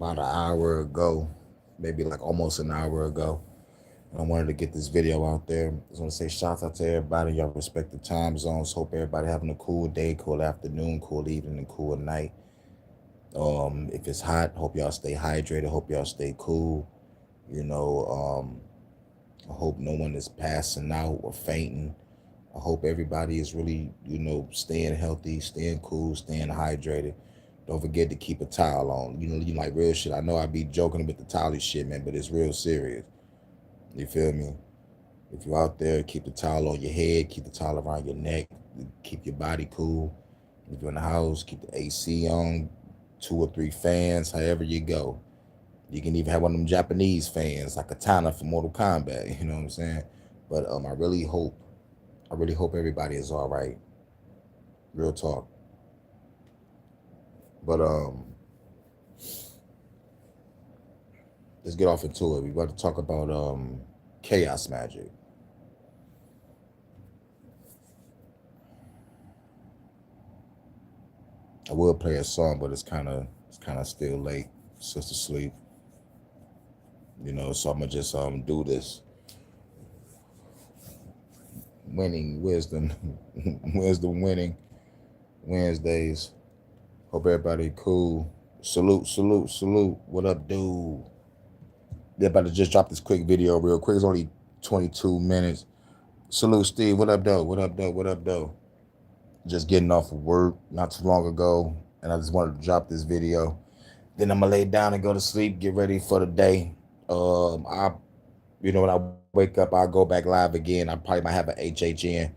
about an hour ago, maybe like almost an hour ago. I wanted to get this video out there. I just want to say shout out to everybody, y'all respective time zones. Hope everybody having a cool day, cool afternoon, cool evening, and cool night. If it's hot, hope y'all stay hydrated. Hope y'all stay cool. You know, I hope no one is passing out or fainting. I hope everybody is really, staying healthy, staying cool, staying hydrated. Don't forget to keep a towel on. You like real shit. I know I be joking with the towel shit, man, but it's real serious. You feel me? If you're out there, keep the towel on your head, keep the towel around your neck, keep your body cool. If you're in the house, keep the AC on, 2 or 3 fans, however you go. You can even have one of them Japanese fans, like Katana from Mortal Kombat. You know what I'm saying? But I really hope everybody is all right. Real talk. But let's get off into it. We about to talk about chaos magic. I will play a song, but it's kind of still late. Sister sleep. So I'm gonna just do this. Winning wisdom, wisdom winning Wednesdays. Hope everybody cool. Salute, salute, salute. What up, dude? They're about to just drop this quick video real quick. It's only 22 minutes. Salute, Steve. What up, though? What up, though? What up, though? Just getting off of work not too long ago, and I just wanted to drop this video. Then I'm gonna lay down and go to sleep, get ready for the day. When I wake up, I'll go back live again. I probably might have an HHN,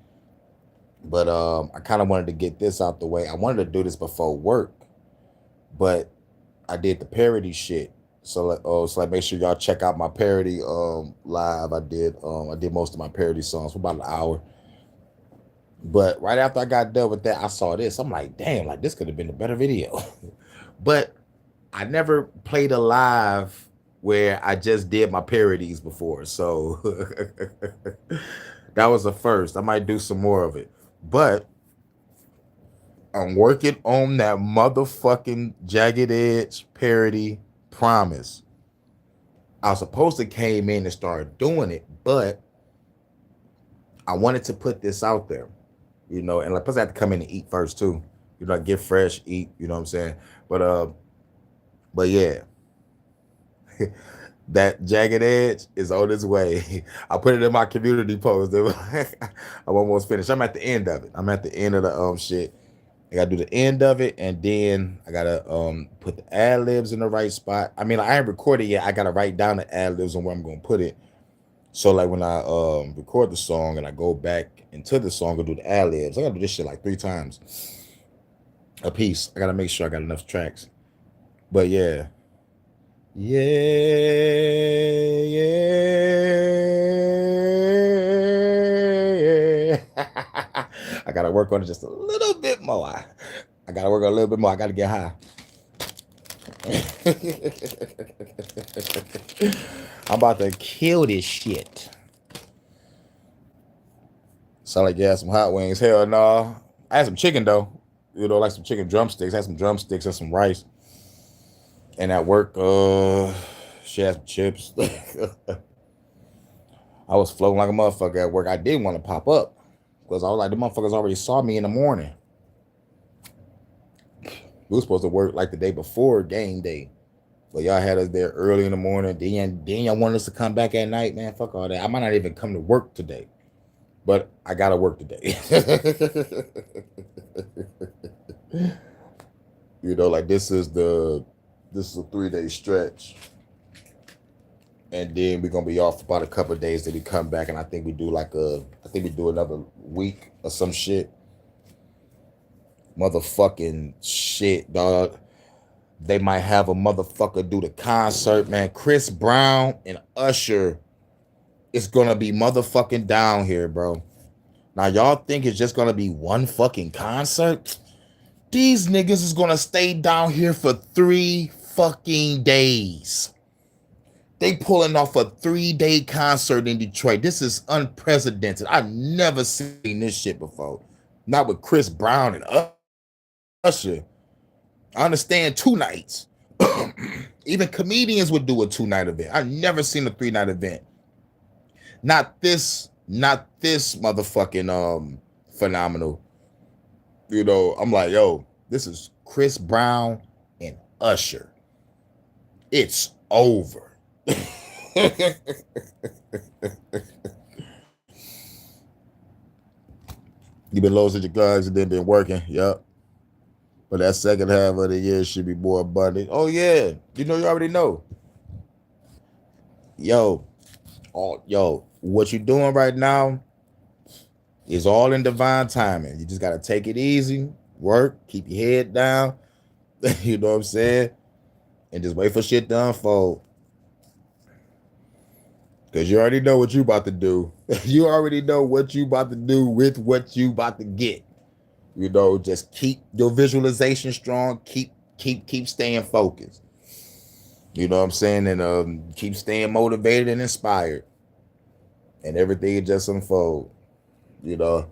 but I kind of wanted to get this out the way. I wanted to do this before work, but I did the parody shit. So make sure y'all check out my parody live. I did most of my parody songs for about an hour. But right after I got done with that, I saw this. I'm like, damn, like this could have been a better video. But I never played a live where I just did my parodies before. So that was the first. I might do some more of it. But I'm working on that motherfucking Jagged Edge parody Promise. I was supposed to came in and start doing it, but I wanted to put this out there, and like plus I had to come in and eat first too. Get fresh, eat, you know what I'm saying? But yeah, that Jagged Edge is on its way. I put it in my community post. I'm almost finished. I'm at the end of it. I'm at the end of the shit. I gotta do the end of it, and then I gotta put the ad libs in the right spot. I mean, I ain't recorded yet. I gotta write down the ad libs and where I'm gonna put it. So like when I record the song and I go back into the song and do the ad libs, I gotta do this shit like 3 times a piece. I gotta make sure I got enough tracks. But yeah. Yeah, yeah. I gotta work on it just a little bit more. I gotta work on a little bit more. I gotta get high. I'm about to kill this shit. Sound like you had some hot wings. Hell no. I had some chicken though. Like some chicken drumsticks. I had some drumsticks and some rice. And at work, she had some chips. I was floating like a motherfucker at work. I didn't want to pop up because I was like, the motherfuckers already saw me in the morning. We were supposed to work like the day before game day. But y'all had us there early in the morning. Then y'all wanted us to come back at night. Man, fuck all that. I might not even come to work today. But I gotta work today. Like this is a 3-day stretch. And then we're gonna be off for about a couple of days. Then we come back, and I think we do another week or some shit. Motherfucking shit, dog. They might have a motherfucker do the concert, man. Chris Brown and Usher is gonna be motherfucking down here, bro. Now y'all think it's just gonna be one fucking concert? These niggas is gonna stay down here for 3 fucking days. They pulling off a 3-day concert in Detroit. This is unprecedented. I've never seen this shit before. Not with Chris Brown and Usher. I understand 2 nights. Even comedians would do a 2-night event. I've never seen a 3-night event. Not this motherfucking phenomenal. You know, I'm like, yo, this is Chris Brown and Usher. It's over. You've been losing your guns and then been working. Yep. But that second half of the year should be more abundant. Oh yeah. You already know. Yo, what you're doing right now is all in divine timing. You just gotta take it easy, work, keep your head down. You know what I'm saying? And just wait for shit to unfold. Because you already know what you about to do. You already know what you about to do with what you about to get. You know, just keep your visualization strong. Keep staying focused. You know what I'm saying? And keep staying motivated and inspired. And everything just unfold. You know,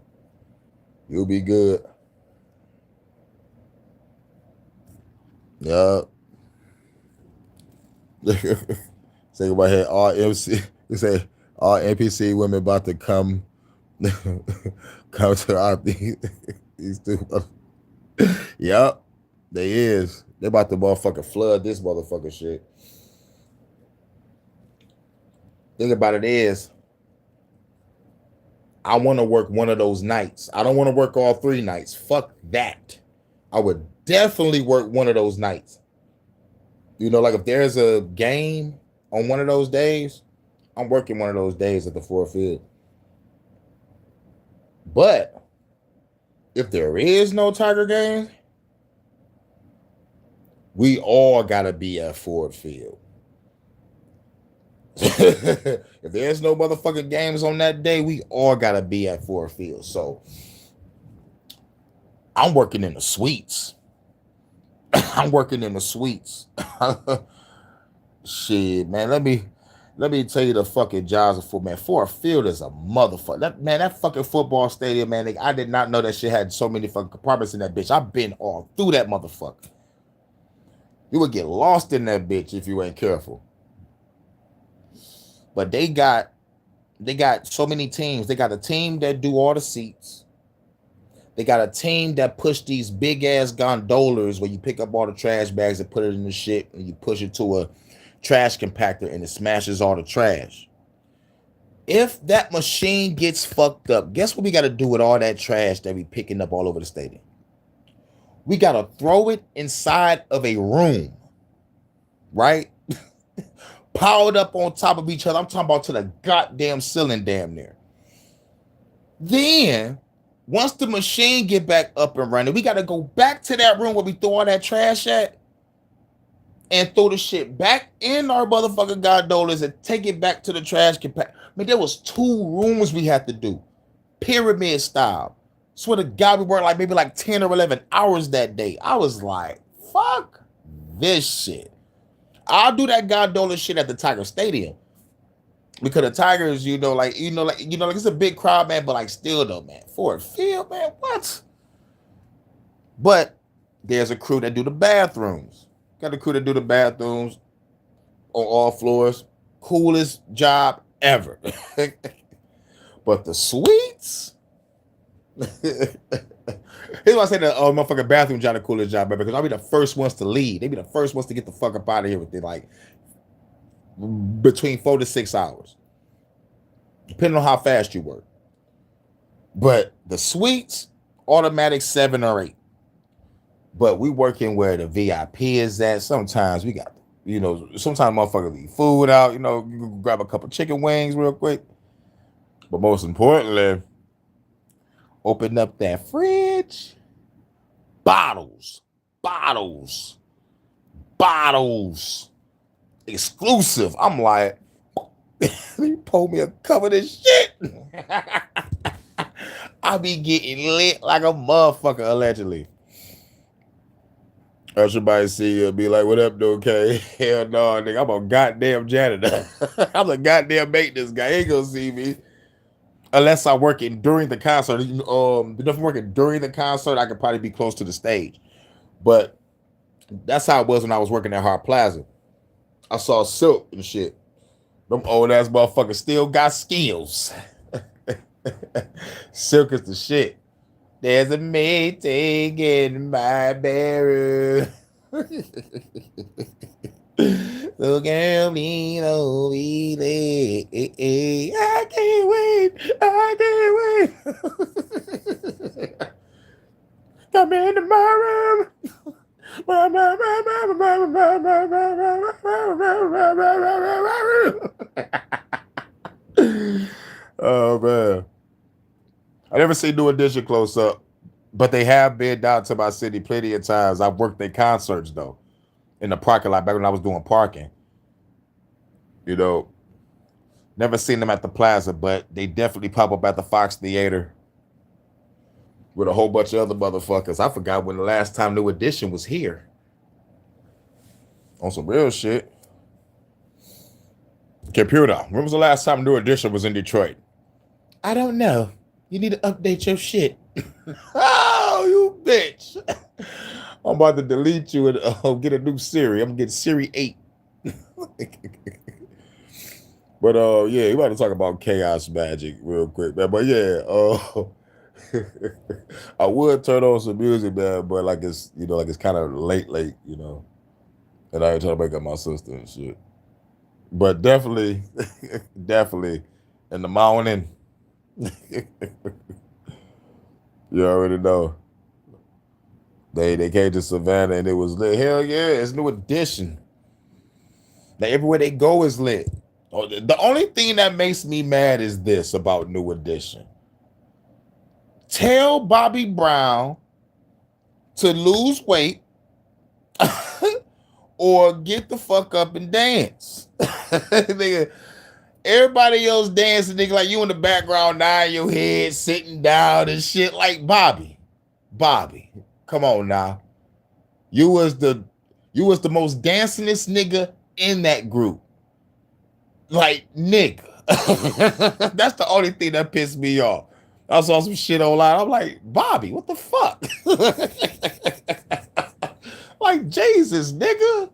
you'll be good. Yup. Say about here, all MC. You say all NPC women about to come to our these two. Yup, they is. They about to motherfucking flood this motherfucking shit. Thing about it is, I want to work one of those nights. I don't want to work all 3 nights. Fuck that. I would definitely work one of those nights. You know, like if there's a game on one of those days, I'm working one of those days at the Ford Field. But if there is no Tiger game, we all gotta be at Ford Field. If there's no motherfucking games on that day, we all gotta be at Ford Field. So I'm working in the suites. I'm working in the suites. Shit, man. Let me tell you the fucking jobs of football, man. Ford Field is a motherfucker. That fucking football stadium, man. I did not know that shit had so many fucking compartments in that bitch. I've been all through that motherfucker. You would get lost in that bitch if you ain't careful. But they got so many teams. They got a team that do all the seats. They got a team that push these big ass gondolas where you pick up all the trash bags and put it in the shit and you push it to a trash compactor and it smashes all the trash. If that machine gets fucked up, guess what we got to do with all that trash that we picking up all over the stadium? We got to throw it inside of a room, right? Piled up on top of each other. I'm talking about to the goddamn ceiling damn near. Then, once the machine get back up and running, we got to go back to that room where we throw all that trash at and throw the shit back in our motherfucking gondolas and take it back to the trash compactor. I mean, there was 2 rooms we had to do, pyramid style. Swear to God, we worked maybe 10 or 11 hours that day. I was like, fuck this shit. I'll do that gondola shit at the Tiger Stadium. Because the Tigers, it's a big crowd, man, but still though, man. Ford Field, man, what? But there's a crew that do the bathrooms. Got a crew that do the bathrooms on all floors. Coolest job ever. But the suites? Here's why I say the motherfucking bathroom job the coolest job ever, because I'll be the first ones to leave. They be the first ones to get the fuck up out of here with it, between 4 to 6 hours. Depending on how fast you work. But the suites, automatic 7 or 8. But we working where the VIP is at. Sometimes we got, sometimes motherfuckers leave food out, you can grab a couple chicken wings real quick. But most importantly, open up that fridge. Bottles. Exclusive. I'm like, he pulled me a cup of this shit. I be getting lit like a motherfucker, allegedly. Everybody see you be like, what up, though, okay? Hell no, nigga. I'm a goddamn janitor. I'm a goddamn maintenance guy. He ain't gonna see me. Unless I'm working during the concert. If I'm working during the concert, I could probably be close to the stage. But that's how it was when I was working at Hart Plaza. I saw Silk and shit. Them old ass motherfuckers still got skills. Silk is the shit. There's a meeting in my bedroom. So girl, me no be I can't wait. I can't wait. Come into my room. Oh man, I never seen New Edition close up, but they have been down to my city plenty of times. I've worked their concerts though, in the parking lot back when I was doing parking. You know, never seen them at the Plaza, but they definitely pop up at the Fox Theater with a whole bunch of other motherfuckers. I forgot when the last time New Edition was here. On some real shit. Computer, when was the last time New Edition was in Detroit? I don't know. You need to update your shit. Oh, you bitch. I'm about to delete you and get a new Siri. I'm gonna get Siri 8. But yeah, we about to talk about Chaos Magic real quick, man. But yeah, I would turn on some music, man, but like it's like it's kind of late, and I ain't trying to wake up my sister and shit. But definitely, definitely in the morning. You already know. They came to Savannah and it was lit. Hell yeah, it's New Edition. Now everywhere they go is lit. The only thing that makes me mad is this about New Edition. Tell Bobby Brown to lose weight or get the fuck up and dance. Nigga, everybody else dancing, nigga, like you in the background, nodding your head, sitting down and shit. Like Bobby, come on now. You was the most dancingest nigga in that group. Like, nigga. That's the only thing that pissed me off. I saw some shit online. I'm like, Bobby, what the fuck? Like, Jesus, nigga.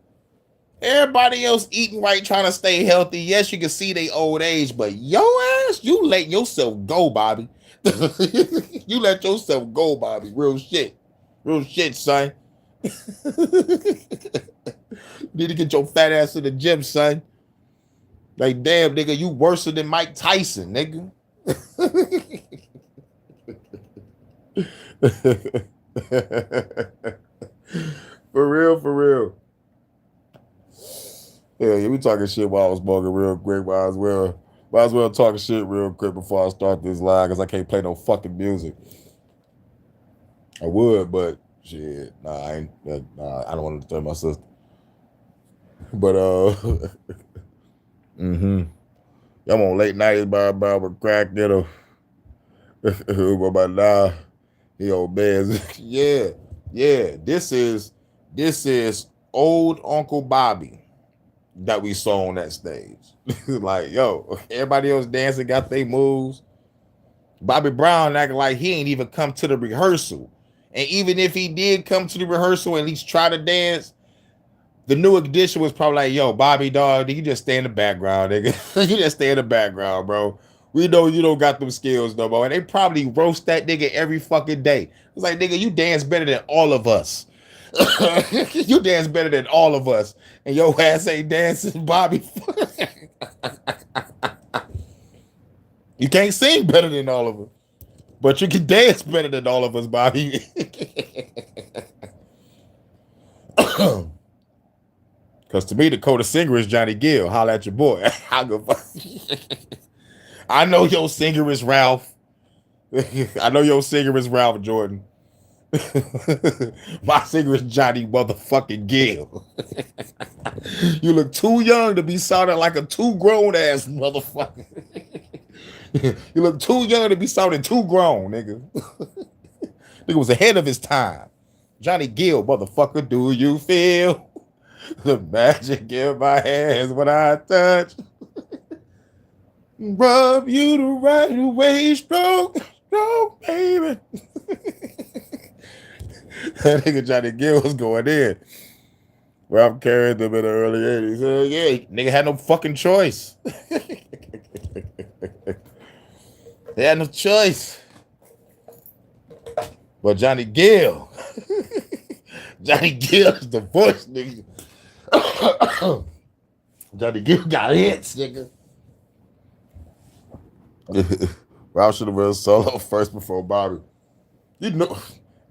Everybody else eating right, trying to stay healthy. Yes, you can see they old age, but your ass, you let yourself go, Bobby. You let yourself go, Bobby. Real shit, son. Need to get your fat ass to the gym, son. Like, damn, nigga, you worse than Mike Tyson, nigga. For real. Yeah, we talking shit while I was smoking real quick. Might as well talk shit real quick before I start this live, because I can't play no fucking music. I would, but shit, I don't want to disturb my sister. But I'm on late nights by with crack dinner. But nah, he old man. Yeah. This is old Uncle Bobby that we saw on that stage. Like, yo, everybody else dancing, got their moves. Bobby Brown acting like he ain't even come to the rehearsal. And even if he did come to the rehearsal and at least try to dance, the New Edition was probably like, yo, Bobby, dog, you just stay in the background, nigga. You just stay in the background, bro. We know you don't got them skills no more. And they probably roast that nigga every fucking day. It's like, nigga, you dance better than all of us. You dance better than all of us. And your ass ain't dancing, Bobby. You can't sing better than all of us. But you can dance better than all of us, Bobby. Because to me, the coldest singer is Johnny Gill. Holla at your boy. I know your singer is Ralph. I know your singer is Ralph Jordan. My singer is Johnny motherfucking Gill. You look too young to be sounding like a too grown ass motherfucker. You look too young to be sounding too grown, nigga. Nigga was ahead of his time. Johnny Gill, motherfucker, do you feel the magic in my hands when I touch? Rub you the right way, stroke, baby. That nigga Johnny Gill was going in. Ralph carried them in the early 80s. Yeah, nigga had no fucking choice. They had no choice. But Johnny Gill. Johnny Gill is the voice, nigga. Johnny Gill got hits, nigga. Ralph should have went solo first before Bobby. You know,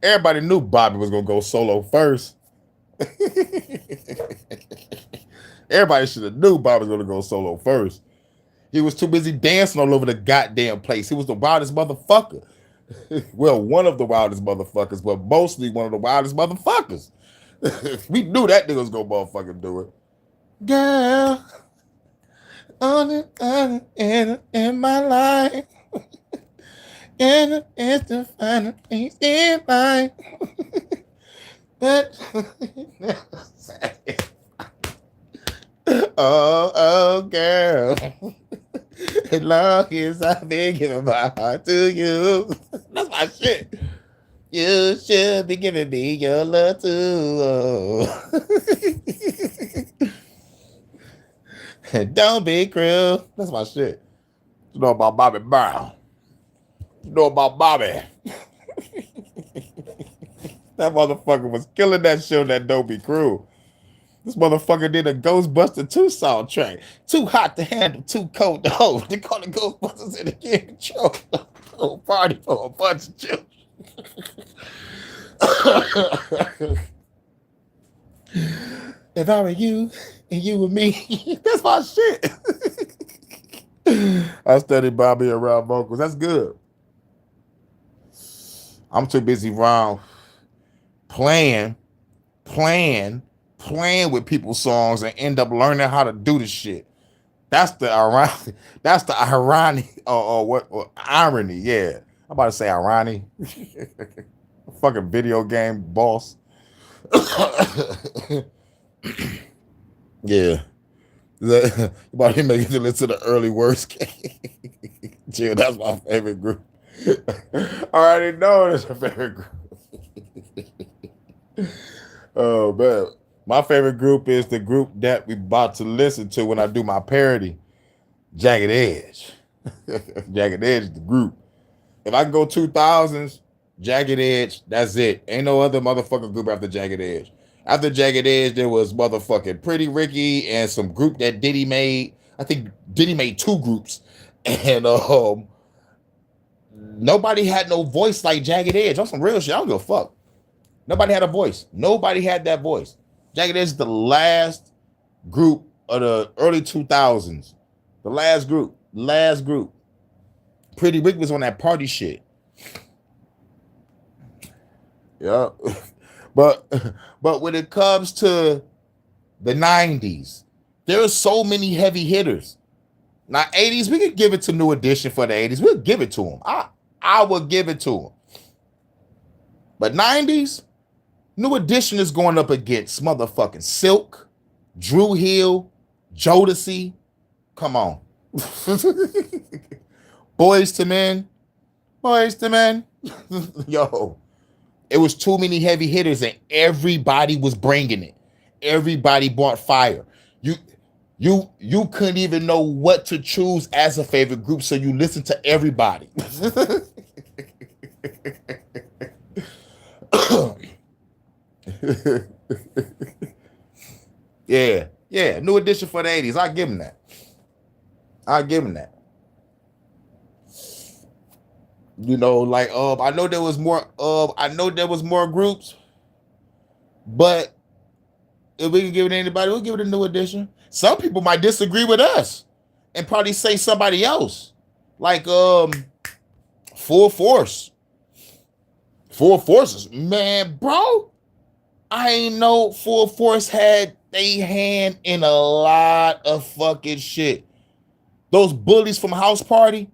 everybody knew Bobby was gonna go solo first. Everybody should have knew Bobby was gonna go solo first. He was too busy dancing all over the goddamn place. He was the wildest motherfucker. Well, one of the wildest motherfuckers, but mostly one of the wildest motherfuckers. We knew that nigga was gonna motherfucking do it. Girl, on it in my life. And it's the final things in life. Oh, girl. As long as I've been giving my heart to you. That's my shit. You should be giving me your love too. Don't be cruel. That's my shit. You know about Bobby Brown. You know about Bobby. That motherfucker was killing that show that Don't Be Cruel. This motherfucker did a Ghostbuster 2 soundtrack. Too hot to handle, too cold to hold. They call it Ghostbusters in the King Control. A party for a bunch of children. If I were you and you were me, that's my shit. I studied Bobby around vocals. That's good. I'm too busy around playing with people's songs and end up learning how to do the shit. That's the irony. That's the irony or irony. Yeah, I'm about to say irony. Fucking video game boss. Yeah. You about to make it listen to the early worst game. Chill, that's my favorite group. I already know it's a favorite group. Oh man. My favorite group is the group that we about to listen to when I do my parody. Jagged Edge. Jagged Edge is the group. If I can go 2000s, Jagged Edge, that's it. Ain't no other motherfucking group after Jagged Edge. After Jagged Edge, there was motherfucking Pretty Ricky and some group that Diddy made. I think Diddy made 2 groups. And nobody had no voice like Jagged Edge. On some real shit, I don't give a fuck. Nobody had a voice. Nobody had that voice. Jagged Edge is the last group of the early 2000s. The last group. Pretty Ricky was on that party shit. Yeah. But when it comes to the 90s, there are so many heavy hitters. Now, 80s, we could give it to New Edition for the 80s. We'll give it to them. I will give it to them. But 90s, New Edition is going up against motherfucking Silk, Dru Hill, Jodeci. Come on. Boyz II Men. Yo. It was too many heavy hitters and everybody was bringing it. Everybody brought fire. You couldn't even know what to choose as a favorite group, so you listen to everybody. Yeah. New Edition for the 80s. I'll give him that. You know, like I know there was more groups, but if we can give it to anybody, we'll give it a New Edition. Some people might disagree with us and probably say somebody else. Like Full Force. Full Force, man, bro. I ain't know Full Force had a hand in a lot of fucking shit. Those bullies from House Party,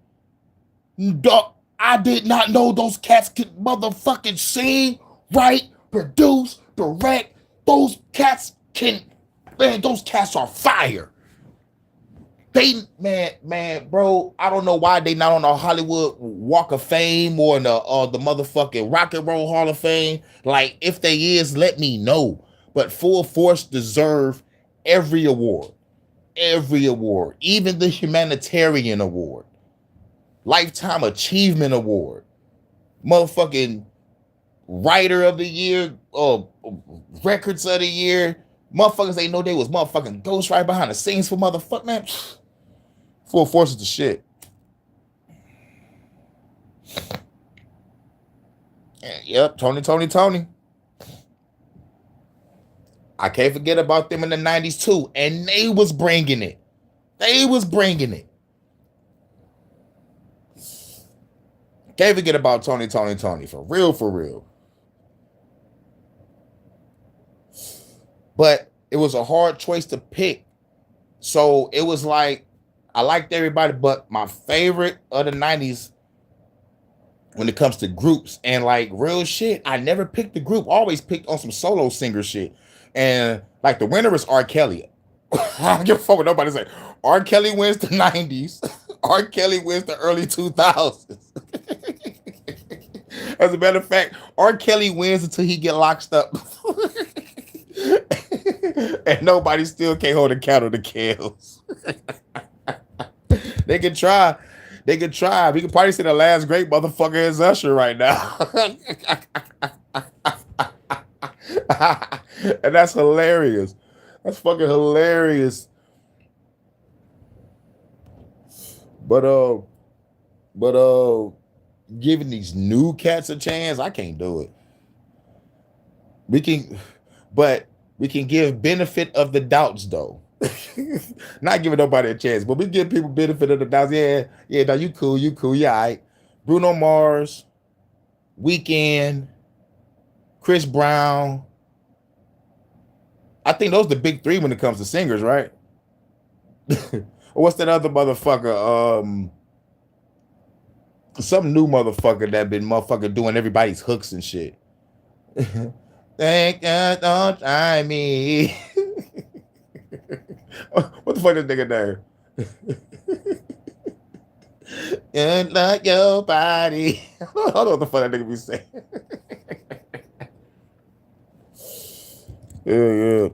I did not know those cats could motherfucking sing, write, produce, direct. Those cats are fire. Man, bro, I don't know why they not on the Hollywood Walk of Fame or the motherfucking Rock and Roll Hall of Fame. Like, if they is, let me know. But Full Force deserve every award. Every award. Even the humanitarian award. Lifetime Achievement Award. Motherfucking Writer of the Year. Records of the Year. Motherfuckers ain't know they was motherfucking ghost right behind the scenes for motherfucker, man. Full Force is the shit. Yep, Tony. I can't forget about them in the 90s too. And they was bringing it. Can't forget about Tony. For real. But it was a hard choice to pick. So it was like, I liked everybody, but my favorite of the 90s when it comes to groups and like real shit, I never picked the group. Always picked on some solo singer shit. And like the winner is R. Kelly. I don't give a fuck what nobody say. R. Kelly wins the 90s. R. Kelly wins the early 2000s. As a matter of fact, R. Kelly wins until he get locked up. And nobody still can't hold a candle to kills. They can try. We can probably say the last great motherfucker is Usher right now. And that's hilarious. That's fucking hilarious. But giving these new cats a chance, I can't do it. We can give benefit of the doubts though. Not giving nobody a chance, but we give people benefit of the doubts. Yeah, now you cool, yeah, all right. Bruno Mars, Weeknd, Chris Brown. I think those are the big three when it comes to singers, right? What's that other motherfucker? Some new motherfucker that been motherfucker doing everybody's hooks and shit. Thank God, don't try me. What the fuck is nigga there? And like your body. I don't know what the fuck that nigga be saying. Yeah.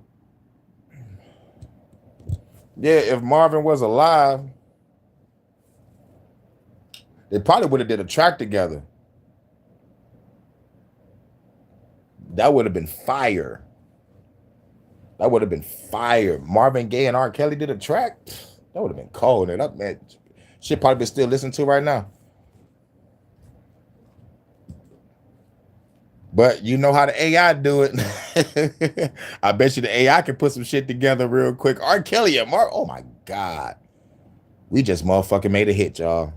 Yeah, if Marvin was alive, they probably would have did a track together. That would have been fire. Marvin Gaye and R. Kelly did a track. That would have been cold. And that man, shit probably been still listened to right now. But you know how the AI do it. I bet you the AI can put some shit together real quick. R. Kelly and Mark. Oh my God. We just motherfucking made a hit, y'all.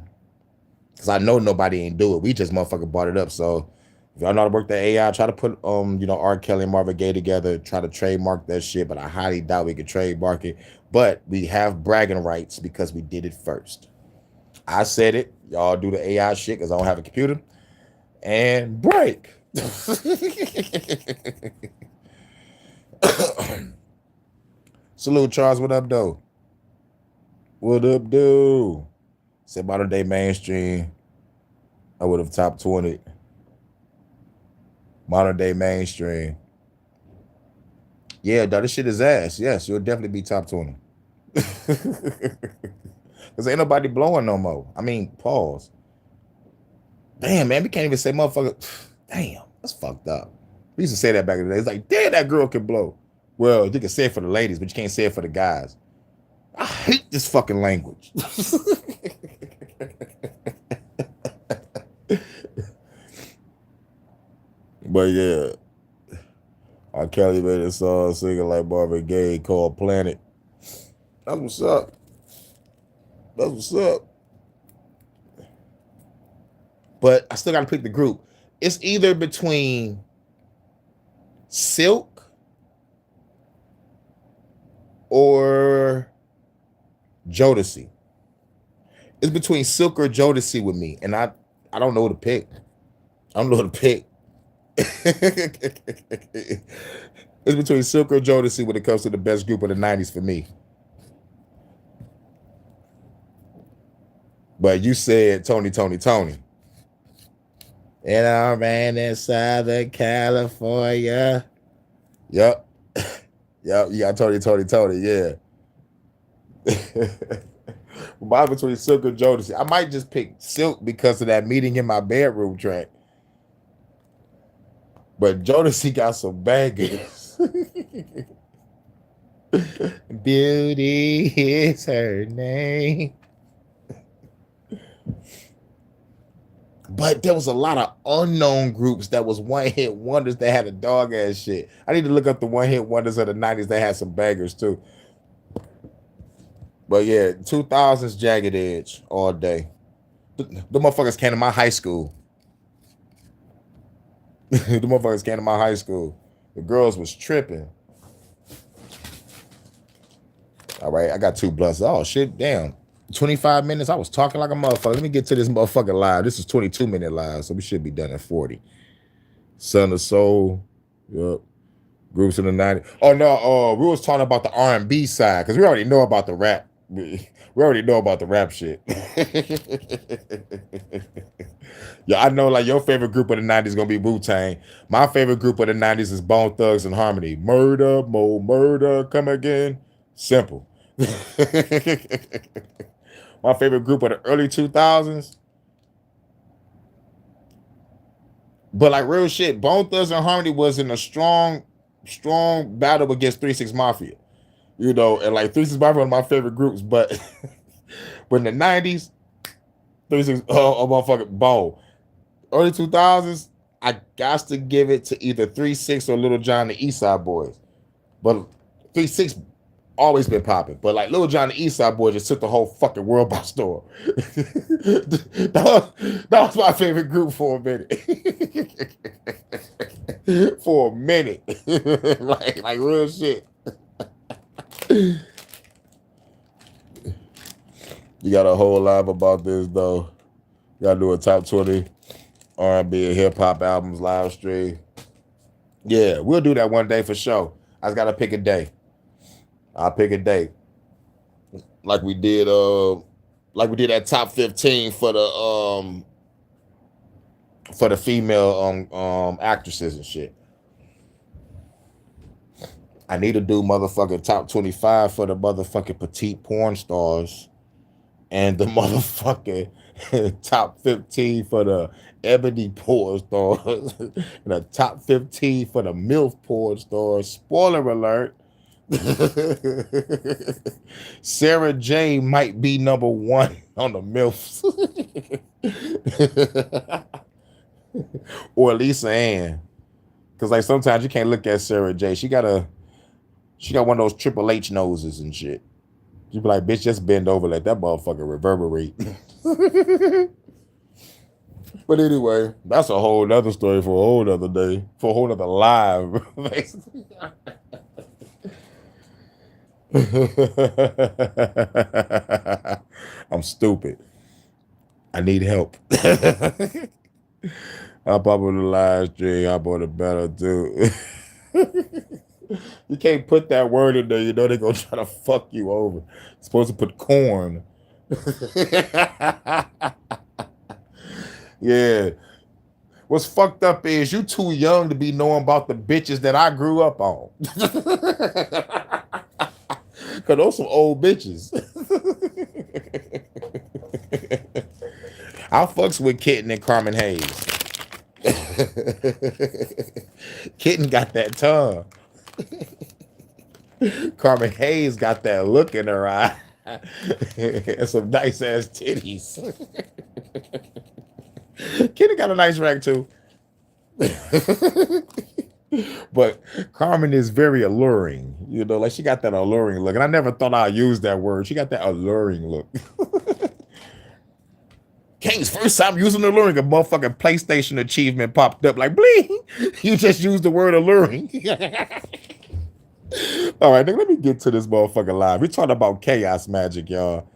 Because I know nobody ain't do it. We just motherfucking brought it up. So if y'all know how to work the AI, try to put R. Kelly and Marvin Gaye together, try to trademark that shit, but I highly doubt we could trademark it. But we have bragging rights because we did it first. I said it. Y'all do the AI shit because I don't have a computer. And break. Salute, Charles. What up, though? What up, dude? Said modern day mainstream. I would have top 20. Modern day mainstream. Yeah, dog, this shit is ass. Yes, you'll definitely be top 20. Because ain't nobody blowing no more. I mean, pause. Damn, man, we can't even say motherfucker. Damn, that's fucked up. We used to say that back in the day. It's like, damn, that girl can blow. Well, you can say it for the ladies, but you can't say it for the guys. I hate this fucking language. But yeah, R. Kelly made a song singing like Marvin Gaye called Planet. That's what's up. But I still got to pick the group. It's either between Silk or Jodeci. It's between Silk or Jodeci with me. And I don't know who to pick. It's between Silk or Jodeci when it comes to the best group of the 90s for me. But you said Tony. And I ran in Southern California. Yep. Yeah, you got Tony. Yeah. Mine between Silk and Jodeci. I might just pick Silk because of that meeting in my bedroom track. But Jodeci got some bangers. Beauty is her name. But there was a lot of unknown groups that was one-hit wonders that had a dog ass shit. I need to look up the one-hit wonders of the 90s that had some bangers too. But yeah, 2000s Jagged Edge all day. The motherfuckers came to my high school. The motherfuckers came to my high school. The girls was tripping. All right, I got 2 blunts. Oh shit, damn. 25 minutes. I was talking like a motherfucker. Let me get to this motherfucker live. This is 22-minute live, so we should be done at 40. Son of Soul. Yep. Groups in the 90s. Oh no, we was talking about the R&B side because we already know about the rap. We already know about the rap shit. Yeah, I know like your favorite group of the 90s is gonna be Wu-Tang. My favorite group of the 90s is Bone Thugs and Harmony. Murder, more murder, come again. Simple. My favorite group of the early 2000s. But like real shit, Bone Thugs and Harmony was in a strong battle against 3 6 Mafia. You know, and like 3 6 Mafia one of my favorite groups, but in the 90s, 3 6 motherfucking Bone. Early 2000s, I got to give it to either 3 6 or Little John the East Side Boys. But 3 6 always been popping. But like Little John the East Side Boys just took the whole fucking world by storm. that was my favorite group for a minute. For a minute. like real shit. You got a whole live about this though. You gotta do a top 20 R&B and hip hop albums live stream. Yeah, we'll do that one day for sure. I just gotta pick a day. I'll pick a day. Like we did that top 15 for the female actresses and shit. I need to do motherfucking top 25 for the motherfucking petite porn stars and the motherfucking top 15 for the ebony porn stars and the top 15 for the MILF porn stars. Spoiler alert. Sarah J might be number 1 on the MILFs. Or Lisa Ann. Because like sometimes you can't look at Sarah J. She got one of those Triple H noses and shit. You be like, bitch, just bend over, let that motherfucker reverberate. But anyway, that's a whole nother story for a whole nother day, for a whole nother live. I'm stupid. I need help. I'll pop on the live stream. I bought a better dude. You can't put that word in there. You know they're gonna try to fuck you over. You're supposed to put corn. Yeah. What's fucked up is you too young to be knowing about the bitches that I grew up on. Cause those some old bitches. I fucks with Kitten and Carmen Hayes. Kitten got that tongue. Carmen Hayes got that look in her eye. And some nice ass titties. Kitten got a nice rack too. But Carmen is very alluring. You know, like she got that alluring look. And I never thought I'd use that word. She got that alluring look. King's first time using alluring, a motherfucking PlayStation achievement popped up like, bling. You just used the word alluring. All right, nigga, let me get to this motherfucker live. We're talking about chaos magic, y'all.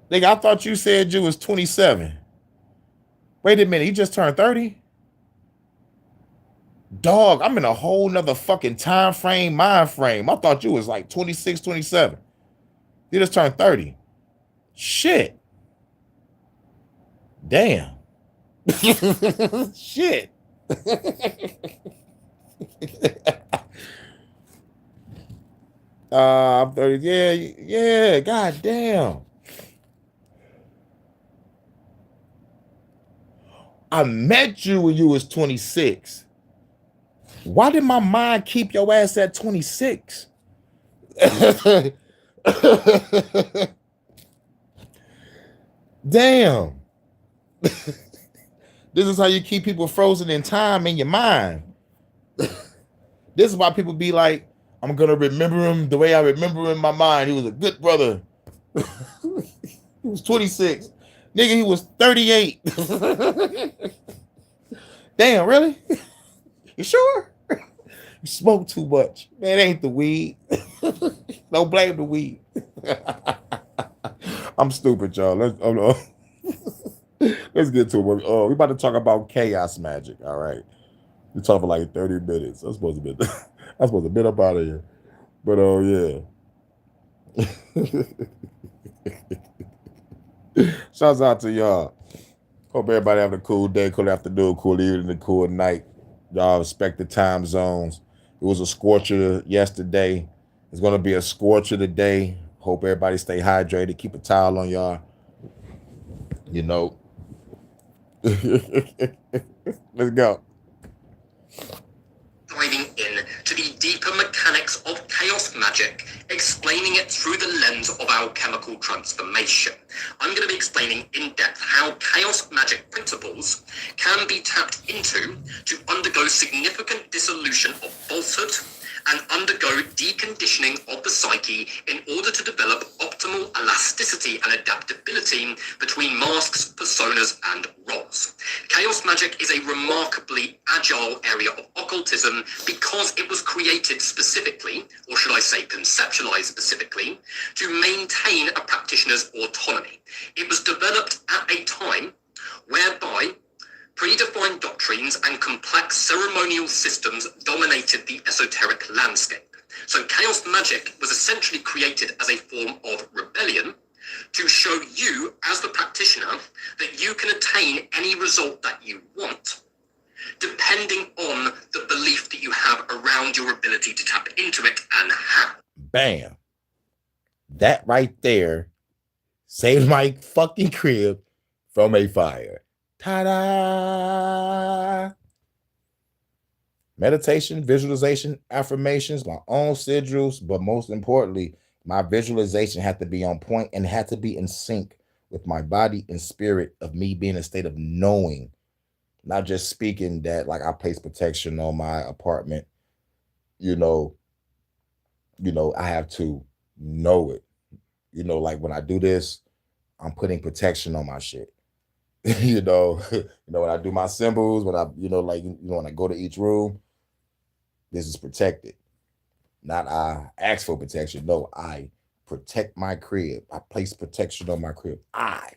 Nigga, I thought you said you was 27. Wait a minute, you just turned 30? Dog, I'm in a whole nother fucking mind frame. I thought you was like 26, 27. You just turned 30. Shit. Damn. Shit. I'm 30. Yeah, yeah. God damn. I met you when you was 26. Why did my mind keep your ass at 26? Damn. This is how you keep people frozen in time in your mind. This is why people be like, I'm gonna remember him the way I remember him in my mind. He was a good brother. He was 26. Nigga, he was 38. Damn, really? You sure? You smoke too much. Man, it ain't the weed. Don't blame the weed. I'm stupid, y'all. Let's get to it. Oh, we about to talk about chaos magic. All right. We talked for like 30 minutes. I'm supposed to be up out of here. But oh yeah. Shouts out to y'all. Hope everybody having a cool day, cool afternoon, cool evening, cool night. Y'all respect the time zones. It was a scorcher yesterday. It's gonna be a scorcher today. Hope everybody stay hydrated. Keep a towel on y'all. You know. Let's go. Diving in to the deeper mechanics of chaos magic, explaining it through the lens of alchemical transformation. I'm going to be explaining in depth how chaos magic principles can be tapped into to undergo significant dissolution of falsehood and undergo deconditioning of the psyche in order to develop optimal elasticity and adaptability between masks, personas, and roles. Chaos magic is a remarkably agile area of occultism because it was created specifically, or should I say conceptualized specifically, to maintain a practitioner's autonomy. It was developed at a time whereby predefined doctrines and complex ceremonial systems dominated the esoteric landscape. So chaos magic was essentially created as a form of rebellion to show you, as the practitioner, that you can attain any result that you want, depending on the belief that you have around your ability to tap into it and how. Bam. That right there saved my fucking crib from a fire. Ta-da! Meditation, visualization, affirmations, my own sigils, but most importantly, my visualization had to be on point and had to be in sync with my body and spirit of me being in a state of knowing, not just speaking that like I place protection on my apartment. You know, I have to know it. Like when I do this, I'm putting protection on my shit. When I do my symbols, when I, when I go to each room, this is protected. Not I ask for protection. No, I protect my crib. I place protection on my crib. I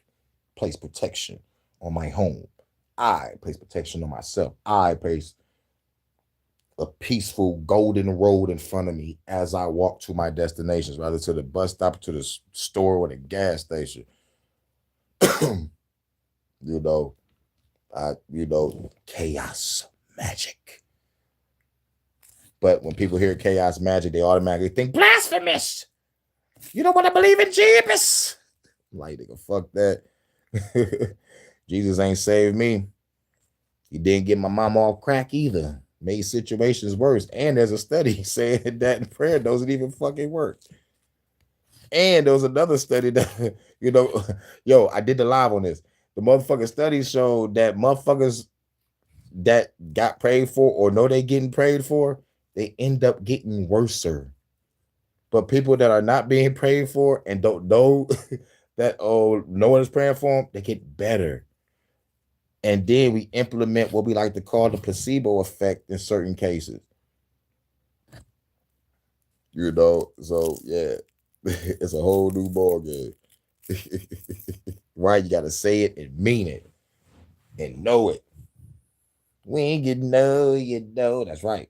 place protection on my home. I place protection on myself. I place a peaceful golden road in front of me as I walk to my destinations, rather to the bus stop, to the store, or the gas station. Chaos magic. But when people hear chaos magic, they automatically think blasphemous. You don't want to believe in Jesus. Like, nigga, fuck that. Jesus ain't saved me. He didn't get my mom off crack either. Made situations worse. And there's a study saying that prayer doesn't even fucking work. And there was another study that, I did the live on this. The motherfucking study showed that motherfuckers that got prayed for or know they getting prayed for, they end up getting worser. But people that are not being prayed for and don't know that, no one is praying for them, they get better. And then we implement what we like to call the placebo effect in certain cases. So yeah, it's a whole new ball game. Right? You got to say it and mean it and know it. When you know, that's right.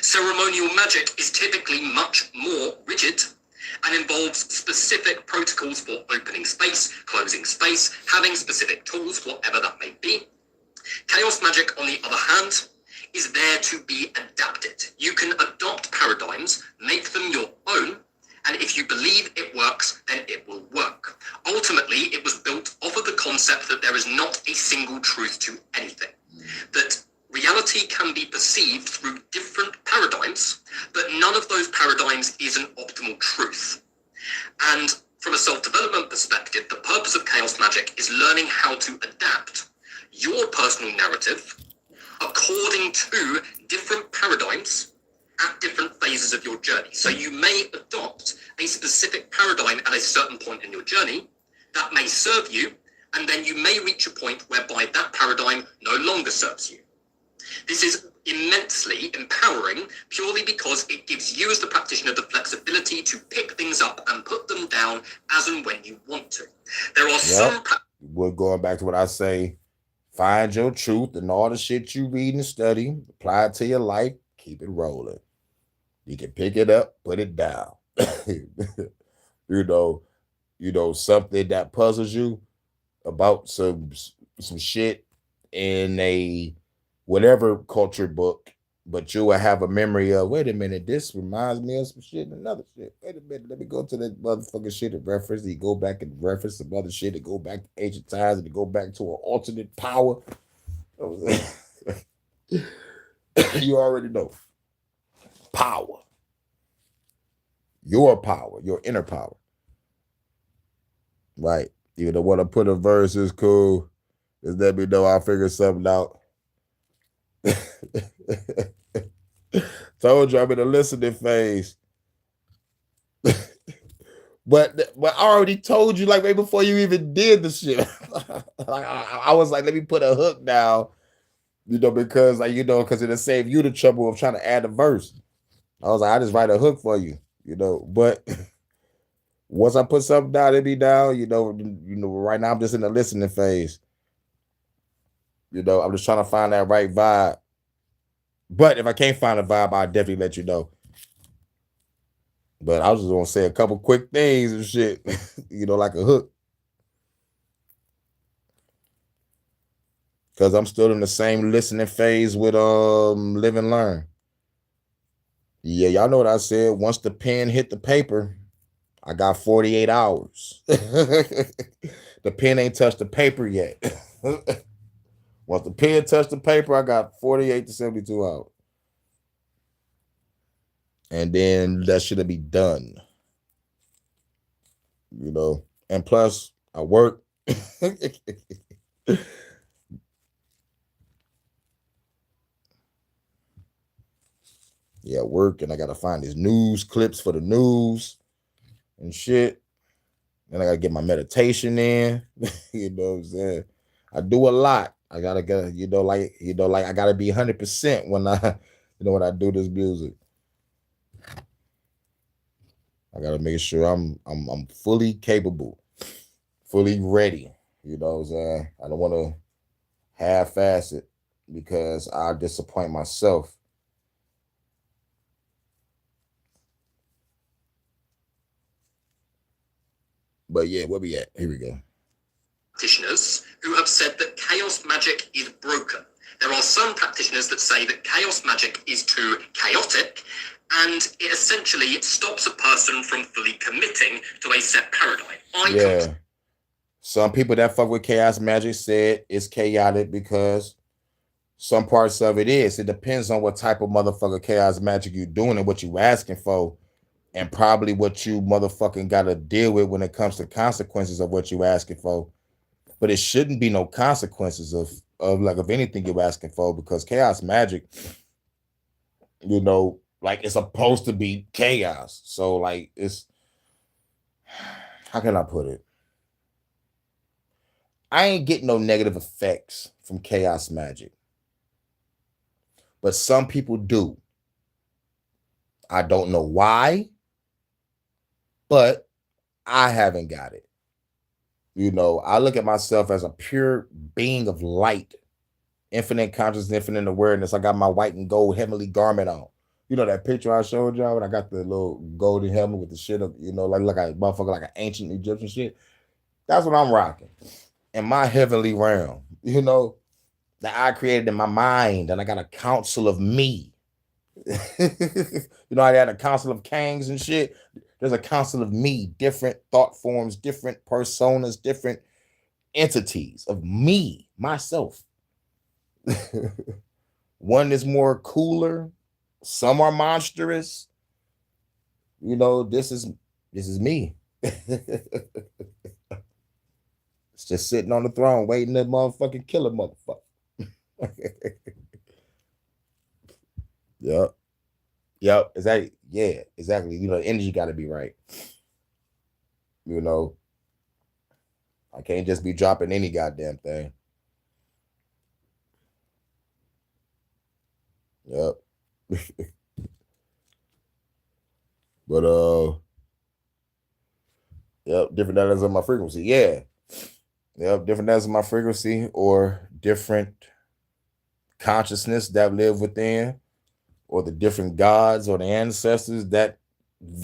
Ceremonial magic is typically much more rigid and involves specific protocols for opening space, closing space, having specific tools, whatever that may be. Chaos magic, on the other hand, is there to be adapted. You can adopt paradigms, make them your own, and if you believe it works, then it will work. Ultimately, it was built off of the concept that there is not a single truth to anything, that reality can be perceived through different paradigms, but none of those paradigms is an optimal truth. And from a self-development perspective, the purpose of chaos magic is learning how to adapt your personal narrative according to different paradigms at different phases of your journey. So you may adopt a specific paradigm at a certain point in your journey that may serve you, and then you may reach a point whereby that paradigm no longer serves you. This is immensely empowering purely because it gives you as the practitioner the flexibility to pick things up and put them down as and when you want to. There are some... We're going back to what I say, find your truth and all the shit you read and study, apply it to your life, keep it rolling. You can pick it up, put it down. you know, something that puzzles you about some shit in a whatever culture book, but you will have a memory of, wait a minute, this reminds me of some shit and another shit. Wait a minute, let me go to that motherfucking shit and reference. You go back and reference some other shit and go back to ancient times and go back to an alternate power. You already know. Power. Your power, your inner power. Right. You don't want to put a verse is cool. Just let me know I'll figure something out. Told you I'm in a listening phase. but I already told you, like, right before you even did the shit. I was like, let me put a hook down, you know, because it'll save you the trouble of trying to add a verse. I was like, I just write a hook for you, you know. But once I put something down, it'll be down, you know, right now I'm just in the listening phase. You know, I'm just trying to find that right vibe. But if I can't find a vibe, I'll definitely let you know. But I was just gonna say a couple quick things and shit, you know, like a hook. Because I'm still in the same listening phase with Live and Learn. Yeah, y'all know what I said. Once the pen hit the paper, I got 48 hours. The pen ain't touched the paper yet. Once the pen touched the paper, I got 48 to 72 hours. And then that should be done. You know, and plus I work. Yeah, work, and I gotta find these news clips for the news and shit. Then I gotta get my meditation in. You know what I'm saying? I do a lot. I gotta get, I gotta be 100% when when I do this music. I gotta make sure I'm fully capable, fully ready. You know what I'm saying? I don't want to half-ass it because I disappoint myself. But yeah, where we at? Here we go. Practitioners who have said that chaos magic is broken. There are some practitioners that say that chaos magic is too chaotic, and it essentially stops a person from fully committing to a set paradigm. Some people that fuck with chaos magic said it's chaotic because some parts of it is. It depends on what type of motherfucker chaos magic you're doing and what you asking for, and probably what you motherfucking got to deal with when it comes to consequences of what you asking for. But it shouldn't be no consequences of anything you're asking for, because chaos magic, you know, like, it's supposed to be chaos. So like, it's, how can I put it? I ain't getting no negative effects from chaos magic, but some people do. I don't know why, but I haven't got it. You know, I look at myself as a pure being of light, infinite consciousness, infinite awareness. I got my white and gold heavenly garment on. You know that picture I showed y'all when I got the little golden helmet with the shit of, you know, like a motherfucker, like an ancient Egyptian shit. That's what I'm rocking in my heavenly realm, you know. that I created in my mind, and I got a council of me. You know, I had a council of kings and shit. There's a council of me, different thought forms, different personas, different entities of me, myself. One is more cooler, some are monstrous. You know, this is me. It's just sitting on the throne waiting to motherfucking kill a motherfucker. Yep. Yep. Exactly. Yeah, exactly. You know, the energy gotta be right. You know, I can't just be dropping any goddamn thing. Yep. But yep, different letters on my frequency. Yeah. Yep, different letters on my frequency or different consciousness that live within, or the different gods or the ancestors that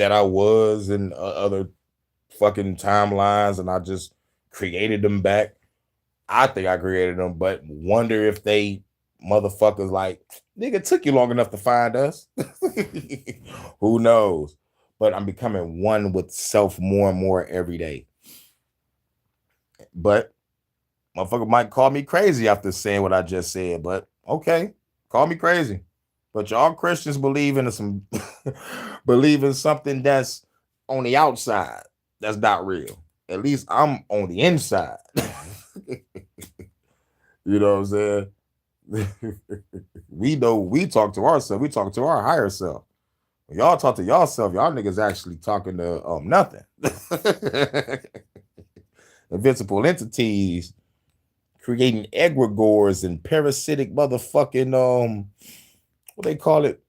I was in other fucking timelines, and I just created them back. I think I created them, but wonder if they motherfuckers like, nigga, it took you long enough to find us. Who knows? But I'm becoming one with self more and more every day. But motherfucker might call me crazy after saying what I just said, but okay, call me crazy. But y'all Christians believe in some believe in something that's on the outside that's not real. At least I'm on the inside. You know what I'm saying? We know we talk to ourselves, we talk to our higher self. When y'all talk to yourself, y'all niggas actually talking to nothing. Invincible entities creating egregores and parasitic motherfucking what they call it,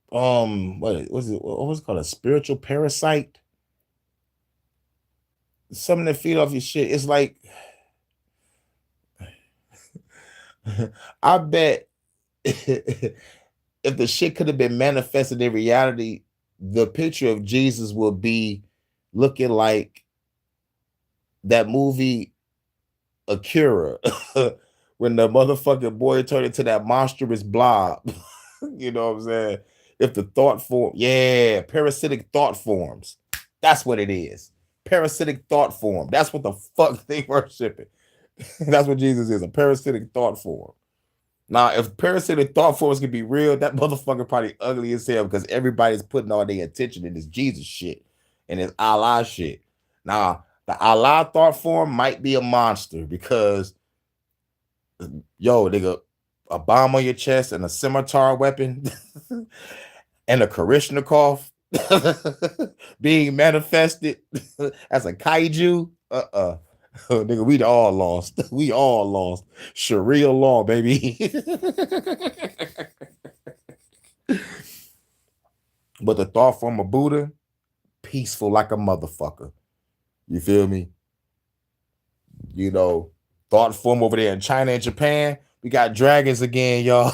what was it, what was it called, a spiritual parasite, something that feed off your shit. It's like I bet if the shit could have been manifested in reality, the picture of Jesus will be looking like that movie Akira, when the motherfucking boy turned into that monstrous blob. You know what I'm saying? If the thought form, yeah, parasitic thought forms. That's what it is. Parasitic thought form. That's what the fuck they worshiping. That's what Jesus is, a parasitic thought form. Now, if parasitic thought forms can be real, that motherfucker probably ugly as hell because everybody's putting all their attention in this Jesus shit and this Allah shit. Now, the Allah thought form might be a monster because, yo, nigga, a bomb on your chest and a scimitar weapon and a Karishnikov being manifested as a kaiju. Nigga, we all lost. We all lost. Sharia law, baby. But the thought form of Buddha, peaceful like a motherfucker. You feel me? You know, thought form over there in China and Japan, we got dragons again, y'all.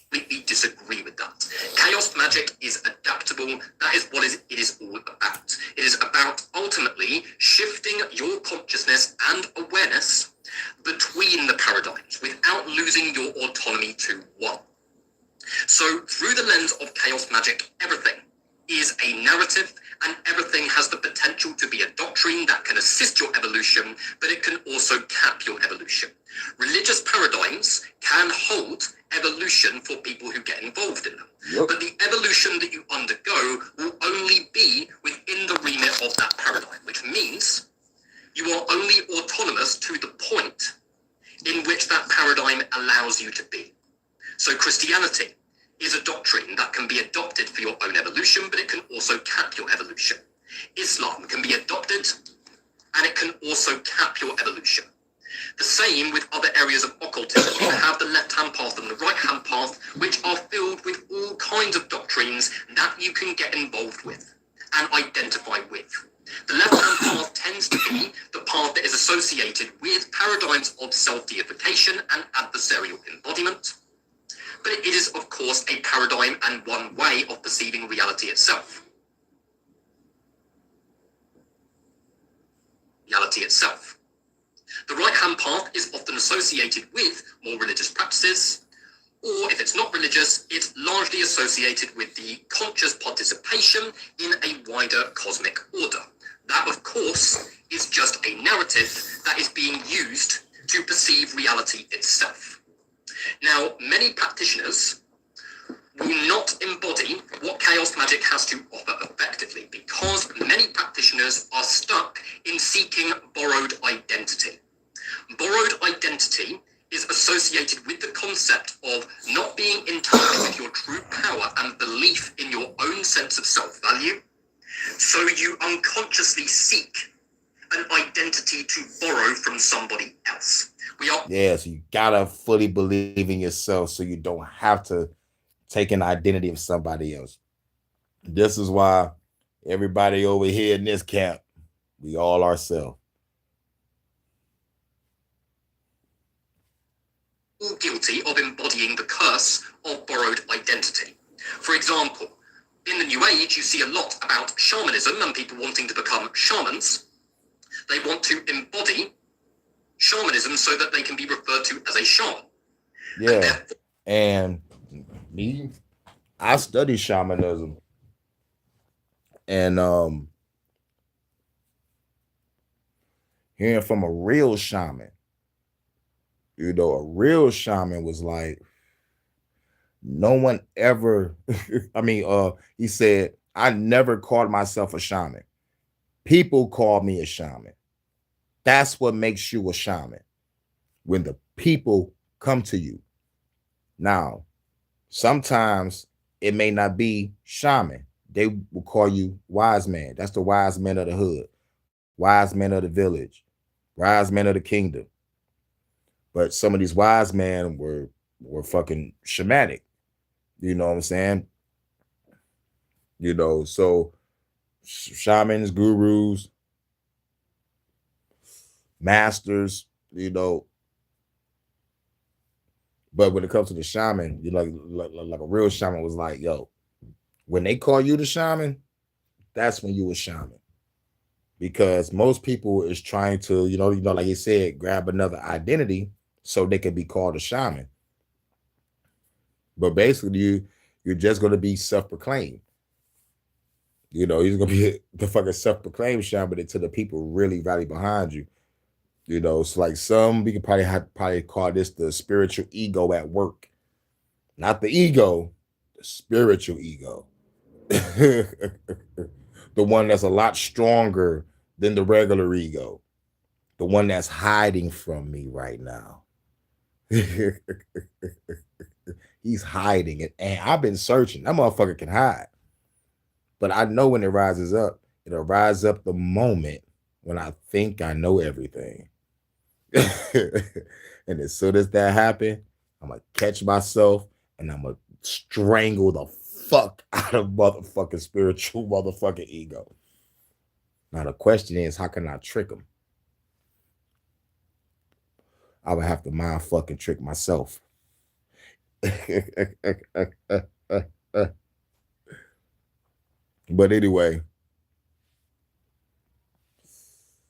Completely disagree with that. Chaos magic is adaptable. That is what it is all about. It is about ultimately shifting your consciousness and awareness between the paradigms without losing your autonomy to one. So through the lens of chaos magic, everything is a narrative, and everything has the potential to be a doctrine that can assist your evolution, but it can also cap your evolution. Religious paradigms can hold evolution for people who get involved in them. Yep. But the evolution that you undergo will only be within the remit of that paradigm, which means you are only autonomous to the point in which that paradigm allows you to be. So Christianity is a doctrine that can be adopted for your own evolution, but it can also cap your evolution. Islam can be adopted, and it can also cap your evolution. The same with other areas of occultism. You have the left-hand path and the right-hand path, which are filled with all kinds of doctrines that you can get involved with and identify with. The left-hand path tends to be the path that is associated with paradigms of self-deification and adversarial embodiment. But it is, of course, a paradigm and one way of perceiving reality itself. The right-hand path is often associated with more religious practices, or if it's not religious, it's largely associated with the conscious participation in a wider cosmic order. That, of course, is just a narrative that is being used to perceive reality itself. Now, many practitioners will not embody what chaos magic has to offer effectively because many practitioners are stuck in seeking borrowed identity. Borrowed identity is associated with the concept of not being in touch with your true power and belief in your own sense of self-value. So you unconsciously seek an identity to borrow from somebody else. Yeah, so you gotta fully believe in yourself so you don't have to take an identity of somebody else. This is why everybody over here in this camp, we all ourselves. Guilty of embodying the curse of borrowed identity. For example, in the New Age, you see a lot about shamanism and people wanting to become shamans. They want to embody shamanism so that they can be referred to as a shaman. Yeah, and me, I study shamanism, and hearing from a real shaman, you know, a real shaman was like, no one ever. I mean, he said, I never called myself a shaman. People call me a shaman. That's what makes you a shaman. When the people come to you. Now, sometimes it may not be shaman. They will call you wise man. That's the wise man of the hood, wise man of the village, wise man of the kingdom. But some of these wise men were fucking shamanic. You know what I'm saying? You know, so shamans, gurus, masters, you know. But when it comes to the shaman, you like a real shaman was like, yo, when they call you the shaman, that's when you a shaman. Because most people is trying to, like you said, grab another identity so they can be called a shaman. But basically, you're just gonna be self-proclaimed. You're gonna be the fucking self-proclaimed shaman until the people really rally behind you. So like we could probably call this the spiritual ego at work. Not the ego, the spiritual ego. The one that's a lot stronger than the regular ego. The one that's hiding from me right now. He's hiding it. And I've been searching. That motherfucker can hide. But I know when it rises up, it'll rise up the moment when I think I know everything. And as soon as that happens, I'm gonna catch myself and I'm gonna strangle the fuck out of motherfucking spiritual motherfucking ego. Now the question is, how can I trick him? I would have to mind fucking trick myself. But anyway.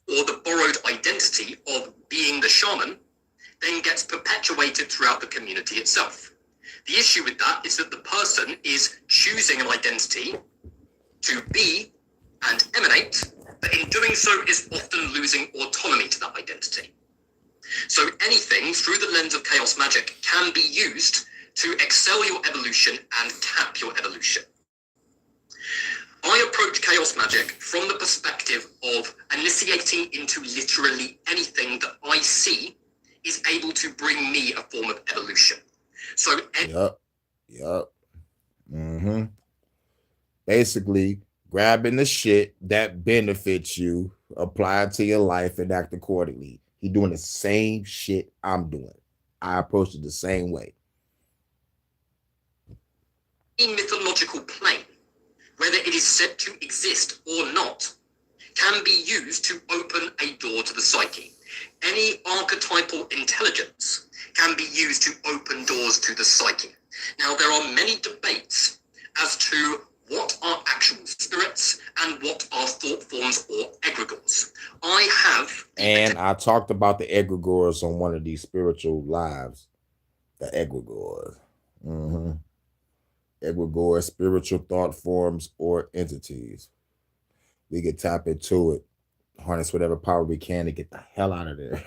Or the borrowed identity of being the shaman then gets perpetuated throughout the community itself. The issue with that is that the person is choosing an identity to be and emanate, but in doing so is often losing autonomy to that identity. So anything through the lens of chaos magic can be used to excel your evolution and cap your evolution. I approach chaos magic from the perspective of initiating into literally anything that I see is able to bring me a form of evolution. So Yep. Basically, grabbing the shit that benefits you, apply it to your life, and act accordingly. He's doing the same shit I'm doing. I approach it the same way. In mythological plane, whether it is said to exist or not, can be used to open a door to the psyche. Any archetypal intelligence can be used to open doors to the psyche. Now, there are many debates as to what are actual spirits and what are thought forms or egregores. I have And I talked about the egregores on one of these spiritual lives. The egregores. Egregores, spiritual thought forms or entities. We can tap into it, harness whatever power we can to get the hell out of there.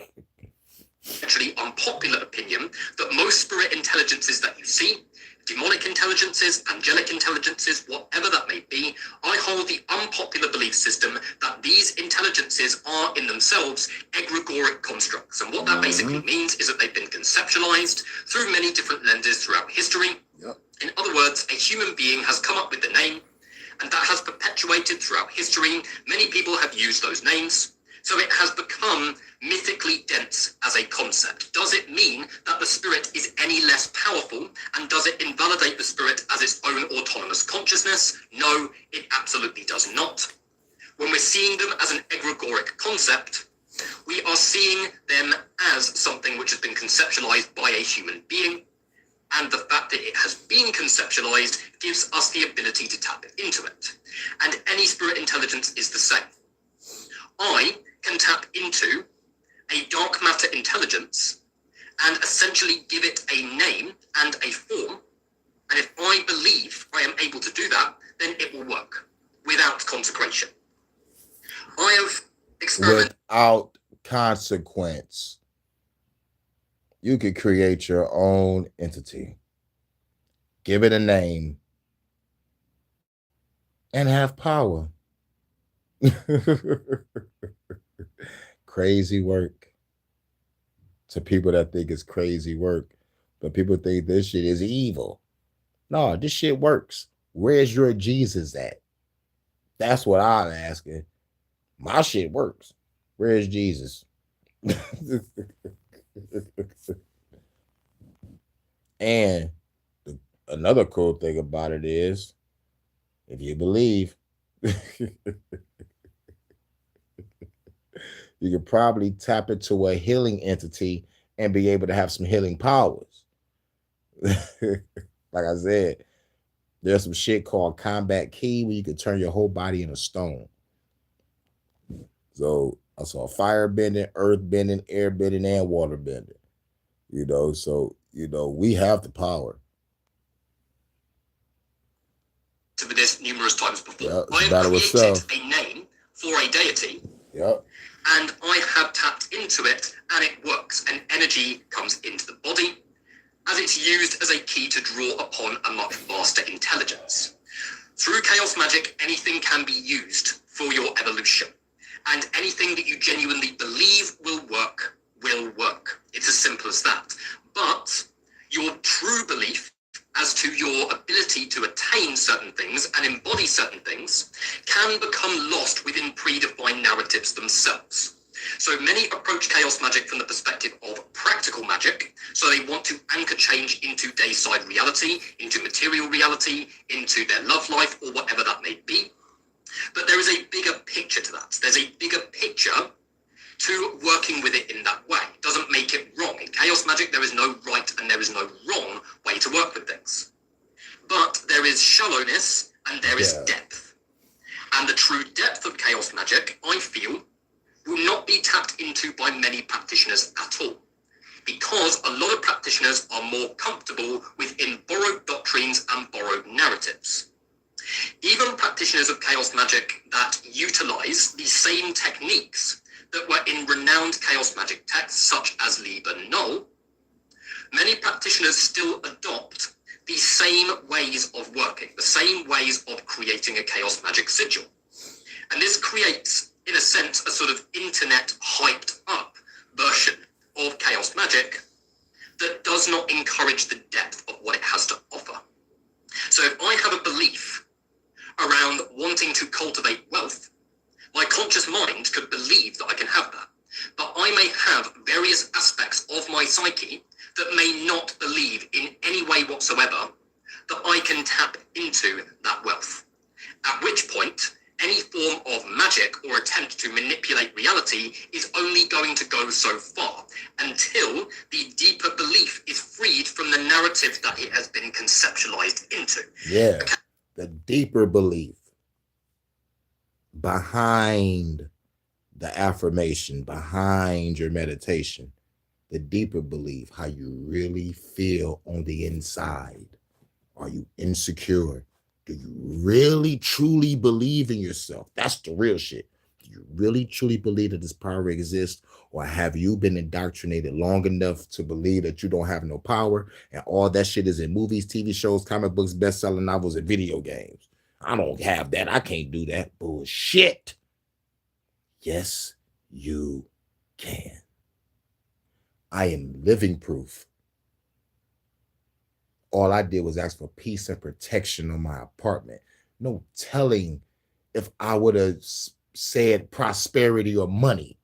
actually unpopular opinion that most spirit intelligences that you see, demonic intelligences, angelic intelligences, whatever that may be, I hold the unpopular belief system that these intelligences are in themselves egregoric constructs. And what that basically means is that they've been conceptualized through many different lenses throughout history. In other words, a human being has come up with the name, and that has perpetuated throughout history. Many people have used those names. So it has become mythically dense as a concept. Does it mean that the spirit is any less powerful? And does it invalidate the spirit as its own autonomous consciousness? No, it absolutely does not. When we're seeing them as an egregoric concept, we are seeing them as something which has been conceptualized by a human being. And the fact that it has been conceptualized gives us the ability to tap into it. And any spirit intelligence is the same. I can tap into a dark matter intelligence and essentially give it a name and a form. And if I believe I am able to do that, then it will work without consecration. I have experimented without consequence. You could create your own entity, give it a name, and have power. Crazy work to people that think it's crazy work, but people think this shit is evil. No, this shit works. Where's your Jesus at? That's what I'm asking. My shit works. Where's Jesus? And another cool thing about it is, if you believe, you could probably tap into a healing entity and be able to have some healing powers. Like I said, there's some shit called combat key where you can turn your whole body into stone. So I saw fire bending, earth bending, air bending, and water bending. So we have the power. to this numerous times before. Yeah, I have created a name for a deity. Yep. And I have tapped into it, and it works, and energy comes into the body as it's used as a key to draw upon a much vaster intelligence. Through chaos magic, anything can be used for your evolution, and anything that you genuinely believe will work. It's as simple as that. But your true belief as to your ability to attain certain things and embody certain things can become lost within predefined narratives themselves. So many approach chaos magic from the perspective of practical magic. So they want to anchor change into dayside reality, into material reality, into their love life, or whatever that may be. But there is a bigger picture to that. There's a bigger picture to working with it in that way. It doesn't make it wrong. In chaos magic, there is no right and there is no wrong way to work with things. But there is shallowness and there is depth. And the true depth of chaos magic, I feel, will not be tapped into by many practitioners at all. Because a lot of practitioners are more comfortable within borrowed doctrines and borrowed narratives. Even practitioners of chaos magic that utilize the same techniques that were in renowned chaos magic texts such as Liber Null, many practitioners still adopt the same ways of working, the same ways of creating a chaos magic sigil. And this creates, in a sense, a sort of internet hyped up version of chaos magic that does not encourage the depth of what it has to offer. So if I have a belief around wanting to cultivate wealth, my conscious mind could believe that I can have that. But I may have various aspects of my psyche that may not believe in any way whatsoever that I can tap into that wealth. At which point, any form of magic or attempt to manipulate reality is only going to go so far until the deeper belief is freed from the narrative that it has been conceptualized into. Yeah, the deeper belief behind the affirmation behind your meditation, the deeper belief, how you really feel on the inside. Are you insecure? Do you really truly believe in yourself? That's the real shit. Do you really truly believe that this power exists? Or have you been indoctrinated long enough to believe that you don't have no power and all that shit is in movies, TV shows, comic books, best-selling novels, and video games? I don't have that. I can't do that. Bullshit. Yes, you can. I am living proof. All I did was ask for peace and protection on my apartment. No telling if I would have said prosperity or money.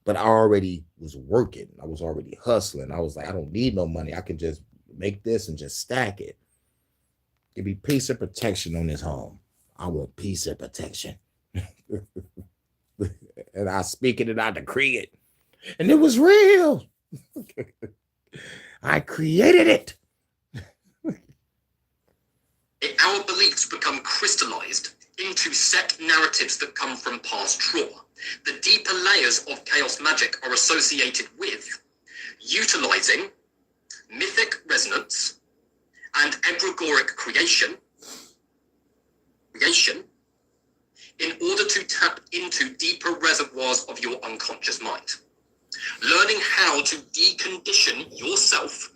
But I already was working. I was already hustling. I was like, I don't need no money. I can just make this and just stack it. Give me peace and protection on this home. I want peace and protection. And I speak it and I decree it. And it was real. I created it. Our beliefs become crystallized into set narratives that come from past trauma. The deeper layers of chaos magic are associated with utilizing mythic resonance and egregoric creation in order to tap into deeper reservoirs of your unconscious mind. Learning how to decondition yourself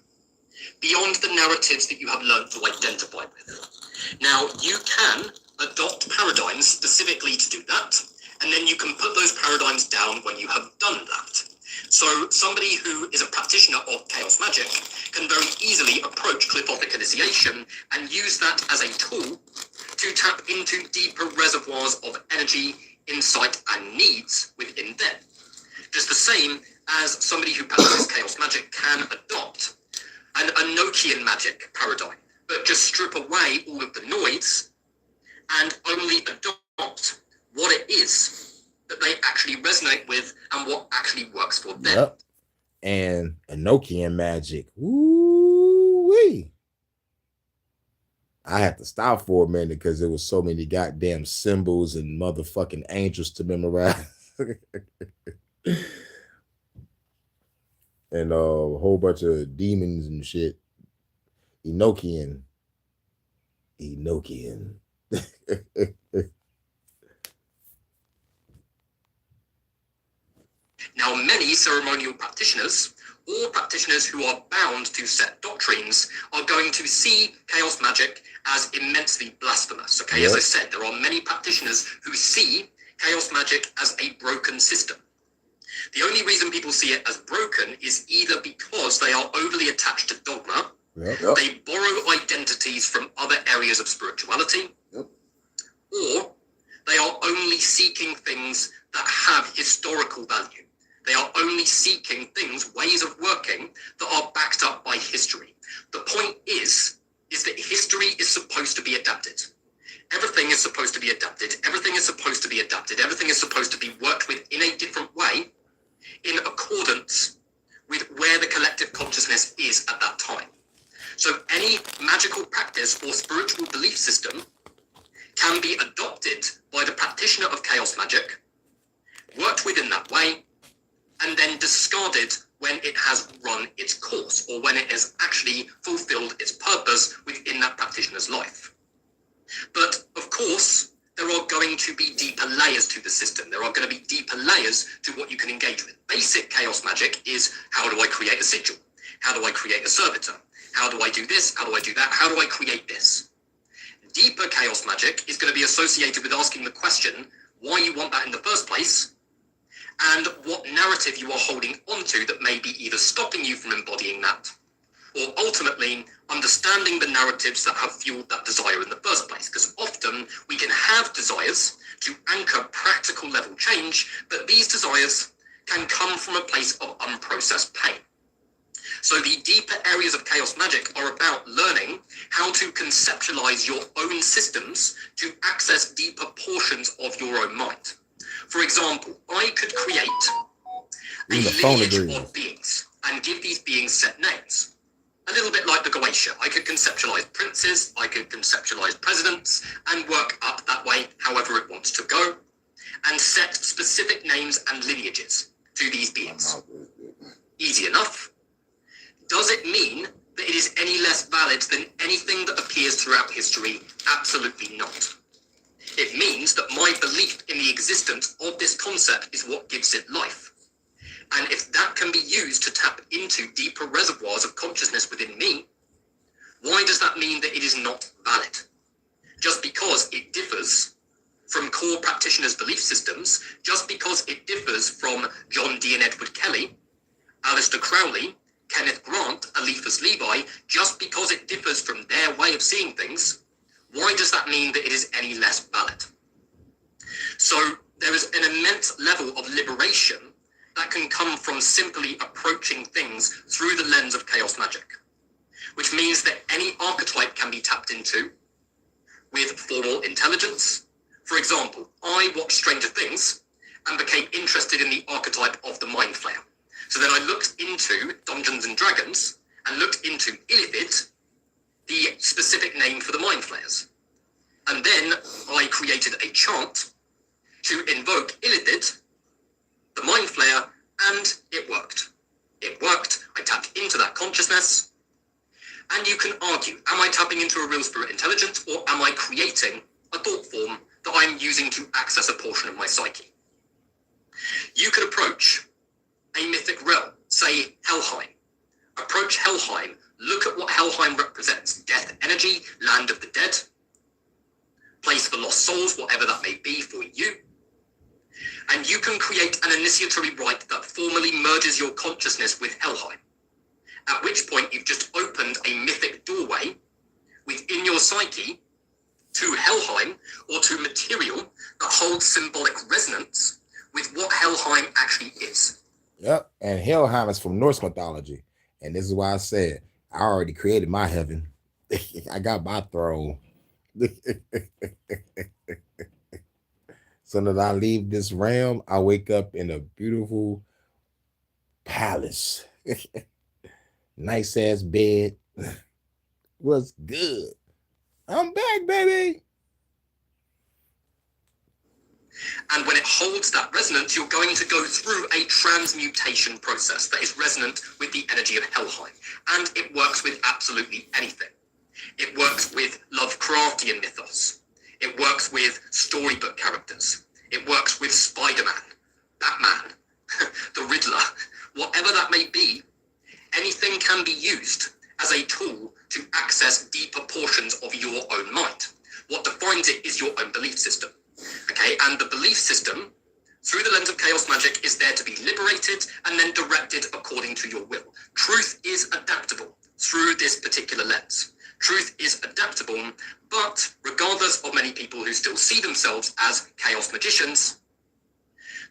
beyond the narratives that you have learned to identify with. Now, you can adopt paradigms specifically to do that, and then you can put those paradigms down when you have done that. So somebody who is a practitioner of chaos magic can very easily approach Qliphothic initiation and use that as a tool to tap into deeper reservoirs of energy, insight, and needs within them. Just the same as somebody who practices chaos magic can adopt an Enochian magic paradigm, but just strip away all of the noise and only adopt what it is that they actually resonate with and what actually works for them. Yep. And Enochian magic. Woo-wee. I had to stop for a minute because there was so many goddamn symbols and motherfucking angels to memorize. And a whole bunch of demons and shit. Enochian. Now, many ceremonial practitioners or practitioners who are bound to set doctrines are going to see chaos magic as immensely blasphemous. Okay, Yep. As I said, there are many practitioners who see chaos magic as a broken system. The only reason people see it as broken is either because they are overly attached to dogma, Yep. they borrow identities from other areas of spirituality, Yep. or they are only seeking things that have historical value. They are only seeking things, ways of working that are backed up by history. The point is that history is supposed to be adapted. Everything is supposed to be adapted. Everything is supposed to be adapted. Everything is supposed to be worked with in a different way, in accordance with where the collective consciousness is at that time. So any magical practice or spiritual belief system can be adopted by the practitioner of chaos magic, worked with in that way, and then discarded when it has run its course or when it has actually fulfilled its purpose within that practitioner's life. But of course, there are going to be deeper layers to the system. There are going to be deeper layers to what you can engage with. Basic chaos magic is, how do I create a sigil? How do I create a servitor? How do I do this? How do I do that? How do I create this? Deeper chaos magic is going to be associated with asking the question, why you want that in the first place, and what narrative you are holding onto that may be either stopping you from embodying that, or ultimately understanding the narratives that have fueled that desire in the first place. Because often we can have desires to anchor practical level change, but these desires can come from a place of unprocessed pain. So the deeper areas of chaos magic are about learning how to conceptualize your own systems to access deeper portions of your own mind. For example, I could create a lineage of beings and give these beings set names. A little bit like the Goetia. I could conceptualize princes, I could conceptualize presidents, and work up that way however it wants to go. and set specific names and lineages to these beings. Easy enough. Does it mean that it is any less valid than anything that appears throughout history? Absolutely not. It means that my belief in the existence of this concept is what gives it life. And if that can be used to tap into deeper reservoirs of consciousness within me, why does that mean that it is not valid? Just because it differs from core practitioners' belief systems, just because it differs from John Dee and Edward Kelly, Aleister Crowley, Kenneth Grant, Eliphas Levi, just because it differs from their way of seeing things, why does that mean that it is any less valid? So there is an immense level of liberation that can come from simply approaching things through the lens of chaos magic, which means that any archetype can be tapped into with formal intelligence. For example, I watched Stranger Things and became interested in the archetype of the Mind Flayer. So then I looked into Dungeons and Dragons and looked into Illithid, the specific name for the Mind Flayers. And then I created a chant to invoke Illithid, the Mind Flayer, and it worked. It worked. I tapped into that consciousness. And you can argue, am I tapping into a real spirit intelligence, or am I creating a thought form that I'm using to access a portion of my psyche? You could approach a mythic realm, say Helheim. Approach Helheim, look at what Helheim represents: death energy, land of the dead, place for lost souls, whatever that may be for you. And you can create an initiatory rite that formally merges your consciousness with Helheim, at which point you've just opened a mythic doorway within your psyche to Helheim, or to material that holds symbolic resonance with what Helheim actually is. Yep, and Helheim is from Norse mythology. And this is why I said, I already created my heaven. I got my throne. So that I leave this realm, I wake up in a beautiful palace. Nice ass bed. What's good? I'm back, baby. And when it holds that resonance, you're going to go through a transmutation process that is resonant with the energy of Helheim. And it works with absolutely anything. It works with Lovecraftian mythos. It works with storybook characters. It works with Spider-Man, Batman, the Riddler, whatever that may be. Anything can be used as a tool to access deeper portions of your own mind. What defines it is your own belief system. Okay, and the belief system, through the lens of chaos magic, is there to be liberated and then directed according to your will. Truth is adaptable through this particular lens. Truth is adaptable, but regardless of many people who still see themselves as chaos magicians,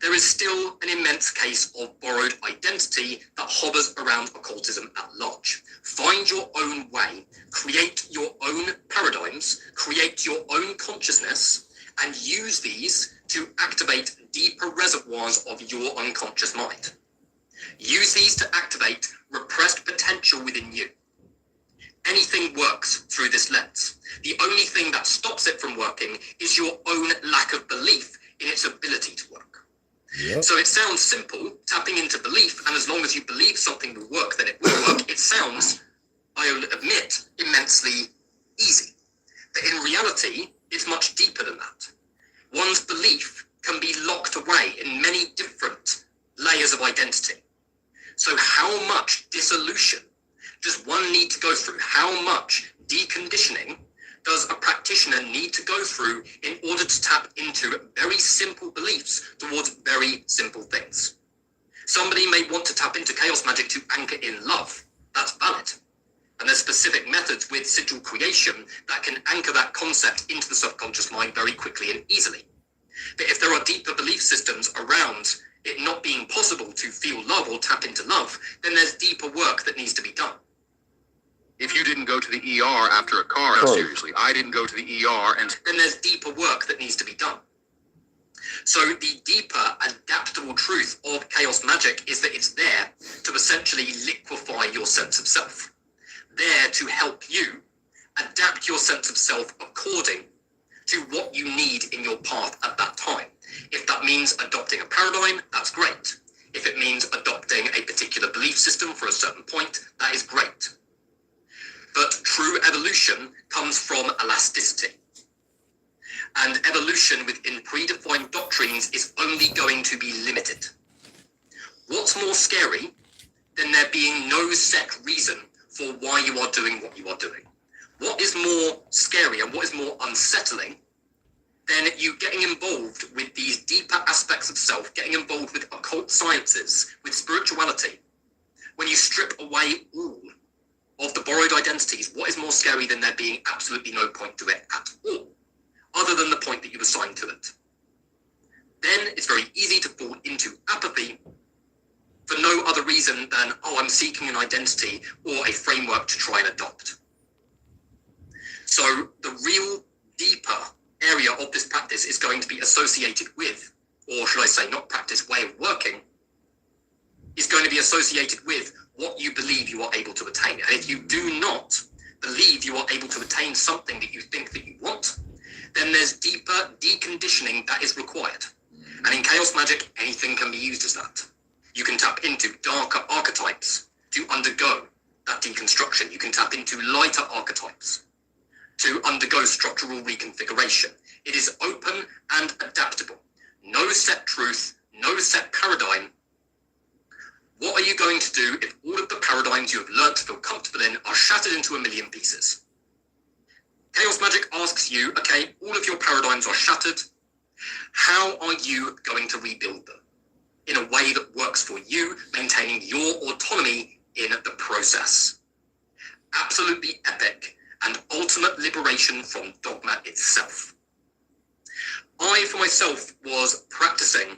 there is still an immense case of borrowed identity that hovers around occultism at large. Find your own way, create your own paradigms, create your own consciousness, and use these to activate deeper reservoirs of your unconscious mind. Use these to activate repressed potential within you. Anything works through this lens. The only thing that stops it from working is your own lack of belief in its ability to work. Yep. So it sounds simple, tapping into belief, and as long as you believe something will work, then it will work. It sounds, I admit, immensely easy. But in reality, it's much deeper than that. One's belief can be locked away in many different layers of identity. So how much dissolution does one need to go through? How much deconditioning does a practitioner need to go through in order to tap into very simple beliefs towards very simple things? Somebody may want to tap into chaos magic to anchor in love. That's valid. And there's specific methods with sigil creation that can anchor that concept into the subconscious mind very quickly and easily. But if there are deeper belief systems around it not being possible to feel love or tap into love, then there's deeper work that needs to be done. If you didn't go to the ER after a car, seriously, I didn't go to the ER, and then there's deeper work that needs to be done. So the deeper adaptable truth of chaos magic is that it's there to essentially liquefy your sense of self. There to help you adapt your sense of self according to what you need in your path at that time. If that means adopting a paradigm, that's great. If it means adopting a particular belief system for a certain point, that is great. But true evolution comes from elasticity. And evolution within predefined doctrines is only going to be limited. What's more scary than there being no set reason for why you are doing what you are doing? What is more scary and what is more unsettling than you getting involved with these deeper aspects of self, getting involved with occult sciences, with spirituality? When you strip away all of the borrowed identities, what is more scary than there being absolutely no point to it at all, other than the point that you assign to it? Then it's very easy to fall into apathy for no other reason than, oh, I'm seeking an identity or a framework to try and adopt. So the real deeper area of this practice is going to be associated with, or should I say not practice, way of working, is going to be associated with what you believe you are able to attain. And if you do not believe you are able to attain something that you think that you want, then there's deeper deconditioning that is required. And in chaos magic, anything can be used as that. You can tap into darker archetypes to undergo that deconstruction. You can tap into lighter archetypes to undergo structural reconfiguration. It is open and adaptable. No set truth, no set paradigm. What are you going to do if all of the paradigms you have learned to feel comfortable in are shattered into a million pieces? Chaos magic asks you, okay, all of your paradigms are shattered. How are you going to rebuild them in a way that works for you, maintaining your autonomy in the process? Absolutely epic and ultimate liberation from dogma itself. I, for myself, was practicing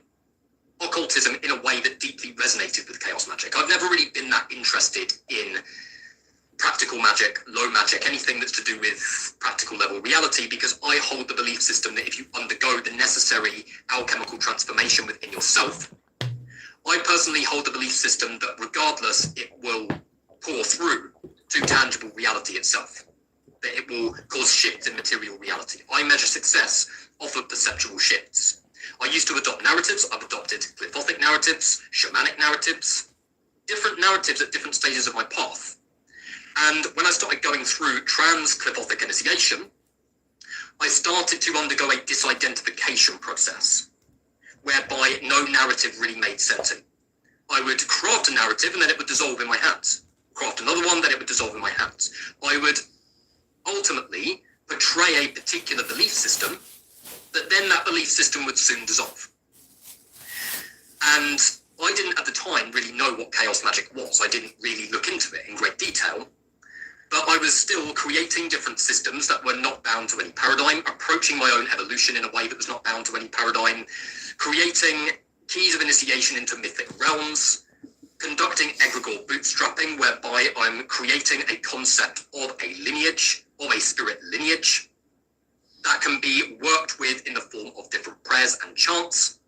occultism in a way that deeply resonated with chaos magic. I've never really been that interested in practical magic, low magic, anything that's to do with practical level reality, because I hold the belief system that if you undergo the necessary alchemical transformation within yourself, I personally hold the belief system that regardless, it will pour through to tangible reality itself, that it will cause shifts in material reality. I measure success off of perceptual shifts. I used to adopt narratives. I've adopted glyphothic narratives, shamanic narratives, different narratives at different stages of my path. And when I started going through trans-glyphothic initiation, I started to undergo a disidentification process, whereby no narrative really made sense. I would craft a narrative and then it would dissolve in my hands. Craft another one, then it would dissolve in my hands. I would ultimately portray a particular belief system, but then that belief system would soon dissolve. And I didn't at the time really know what chaos magic was. I didn't really look into it in great detail, but I was still creating different systems that were not bound to any paradigm, approaching my own evolution in a way that was not bound to any paradigm, creating keys of initiation into mythic realms, conducting egregore bootstrapping, whereby I'm creating a concept of a lineage, of a spirit lineage, that can be worked with in the form of different prayers and chants,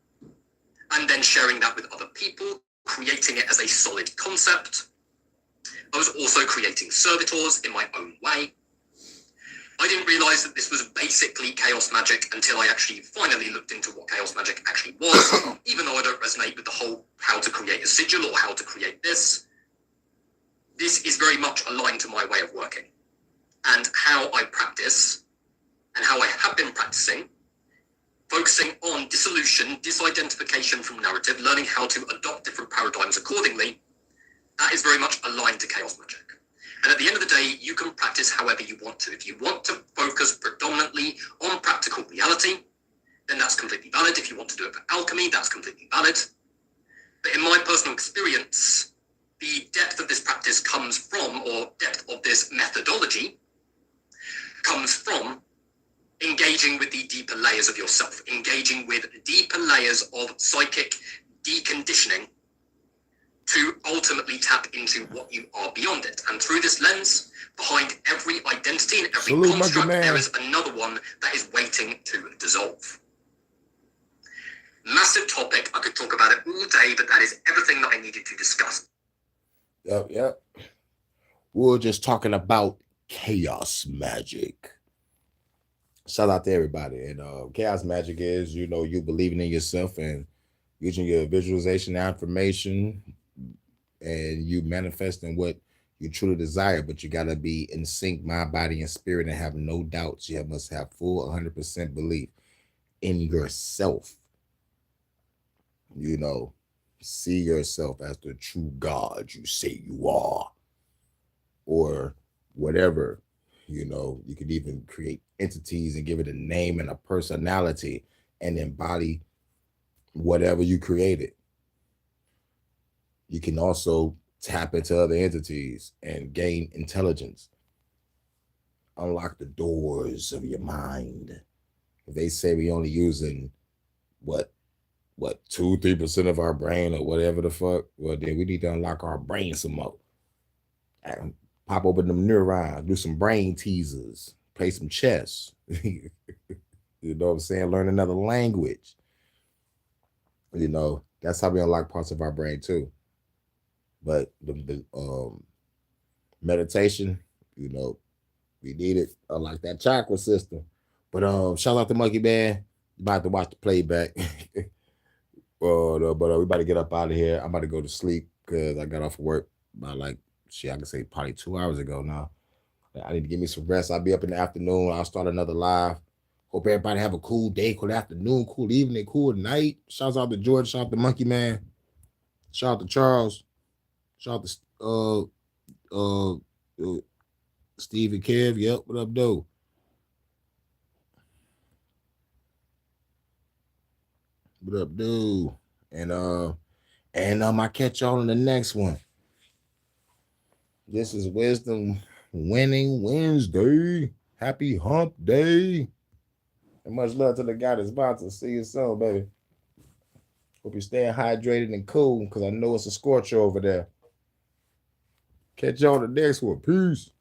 and then sharing that with other people, creating it as a solid concept. I was also creating servitors in my own way. I didn't realize that this was basically chaos magic until I actually finally looked into what chaos magic actually was, even though I don't resonate with the whole how to create a sigil or how to create this. This is very much aligned to my way of working and how I practice and how I have been practicing, focusing on dissolution, disidentification from narrative, learning how to adopt different paradigms accordingly. That is very much aligned to chaos magic. And at the end of the day, you can practice however you want to. If you want to focus predominantly on practical reality, then that's completely valid. If you want to do it for alchemy, that's completely valid. But in my personal experience, the depth of this practice comes from, or depth of this methodology comes from engaging with the deeper layers of yourself, engaging with deeper layers of psychic deconditioning to ultimately tap into what you are beyond it. And through this lens, behind every identity and every construct, there is another one that is waiting to dissolve. Massive topic. I could talk about it all day, but that is everything that I needed to discuss. Yep. We were just talking about chaos magic. shout out to everybody. And chaos magic is, you know, you believing in yourself and using your visualization affirmation, and you manifesting what you truly desire. But you gotta be in sync, mind, body, and spirit, and have no doubts. You must have full 100% belief in yourself. You know, see yourself as the true God you say you are, or whatever. You know, you could even create entities and give it a name and a personality and embody whatever you created. You can also tap into other entities and gain intelligence. Unlock the doors of your mind. If they say we only using what 2-3% of our brain or whatever the fuck, well then we need to unlock our brain some more. And pop open them neurons, do some brain teasers, play some chess. You know what I'm saying? Learn another language. You know, that's how we unlock parts of our brain too. But the meditation, you know, we need it. Unlock that chakra system. But shout out to Monkey Man. You about to watch the playback. But we about to get up out of here. I'm about to go to sleep because I got off work by like shit, I can say probably 2 hours ago now. I need to give me some rest. I'll be up in the afternoon. I'll start another live. Hope everybody have a cool day, cool afternoon, cool evening, cool night. Shouts out to George, shout out to Monkey Man, shout out to Charles, shout out to Steve and Kev. Yep, what up, though? What up, dude? And I catch y'all on the next one. This is Wisdom Winning Wednesday. Happy Hump Day. And much love to the guy that's about to see you soon, baby. Hope you're staying hydrated and cool because I know it's a scorcher over there. Catch y'all on the next one. Peace.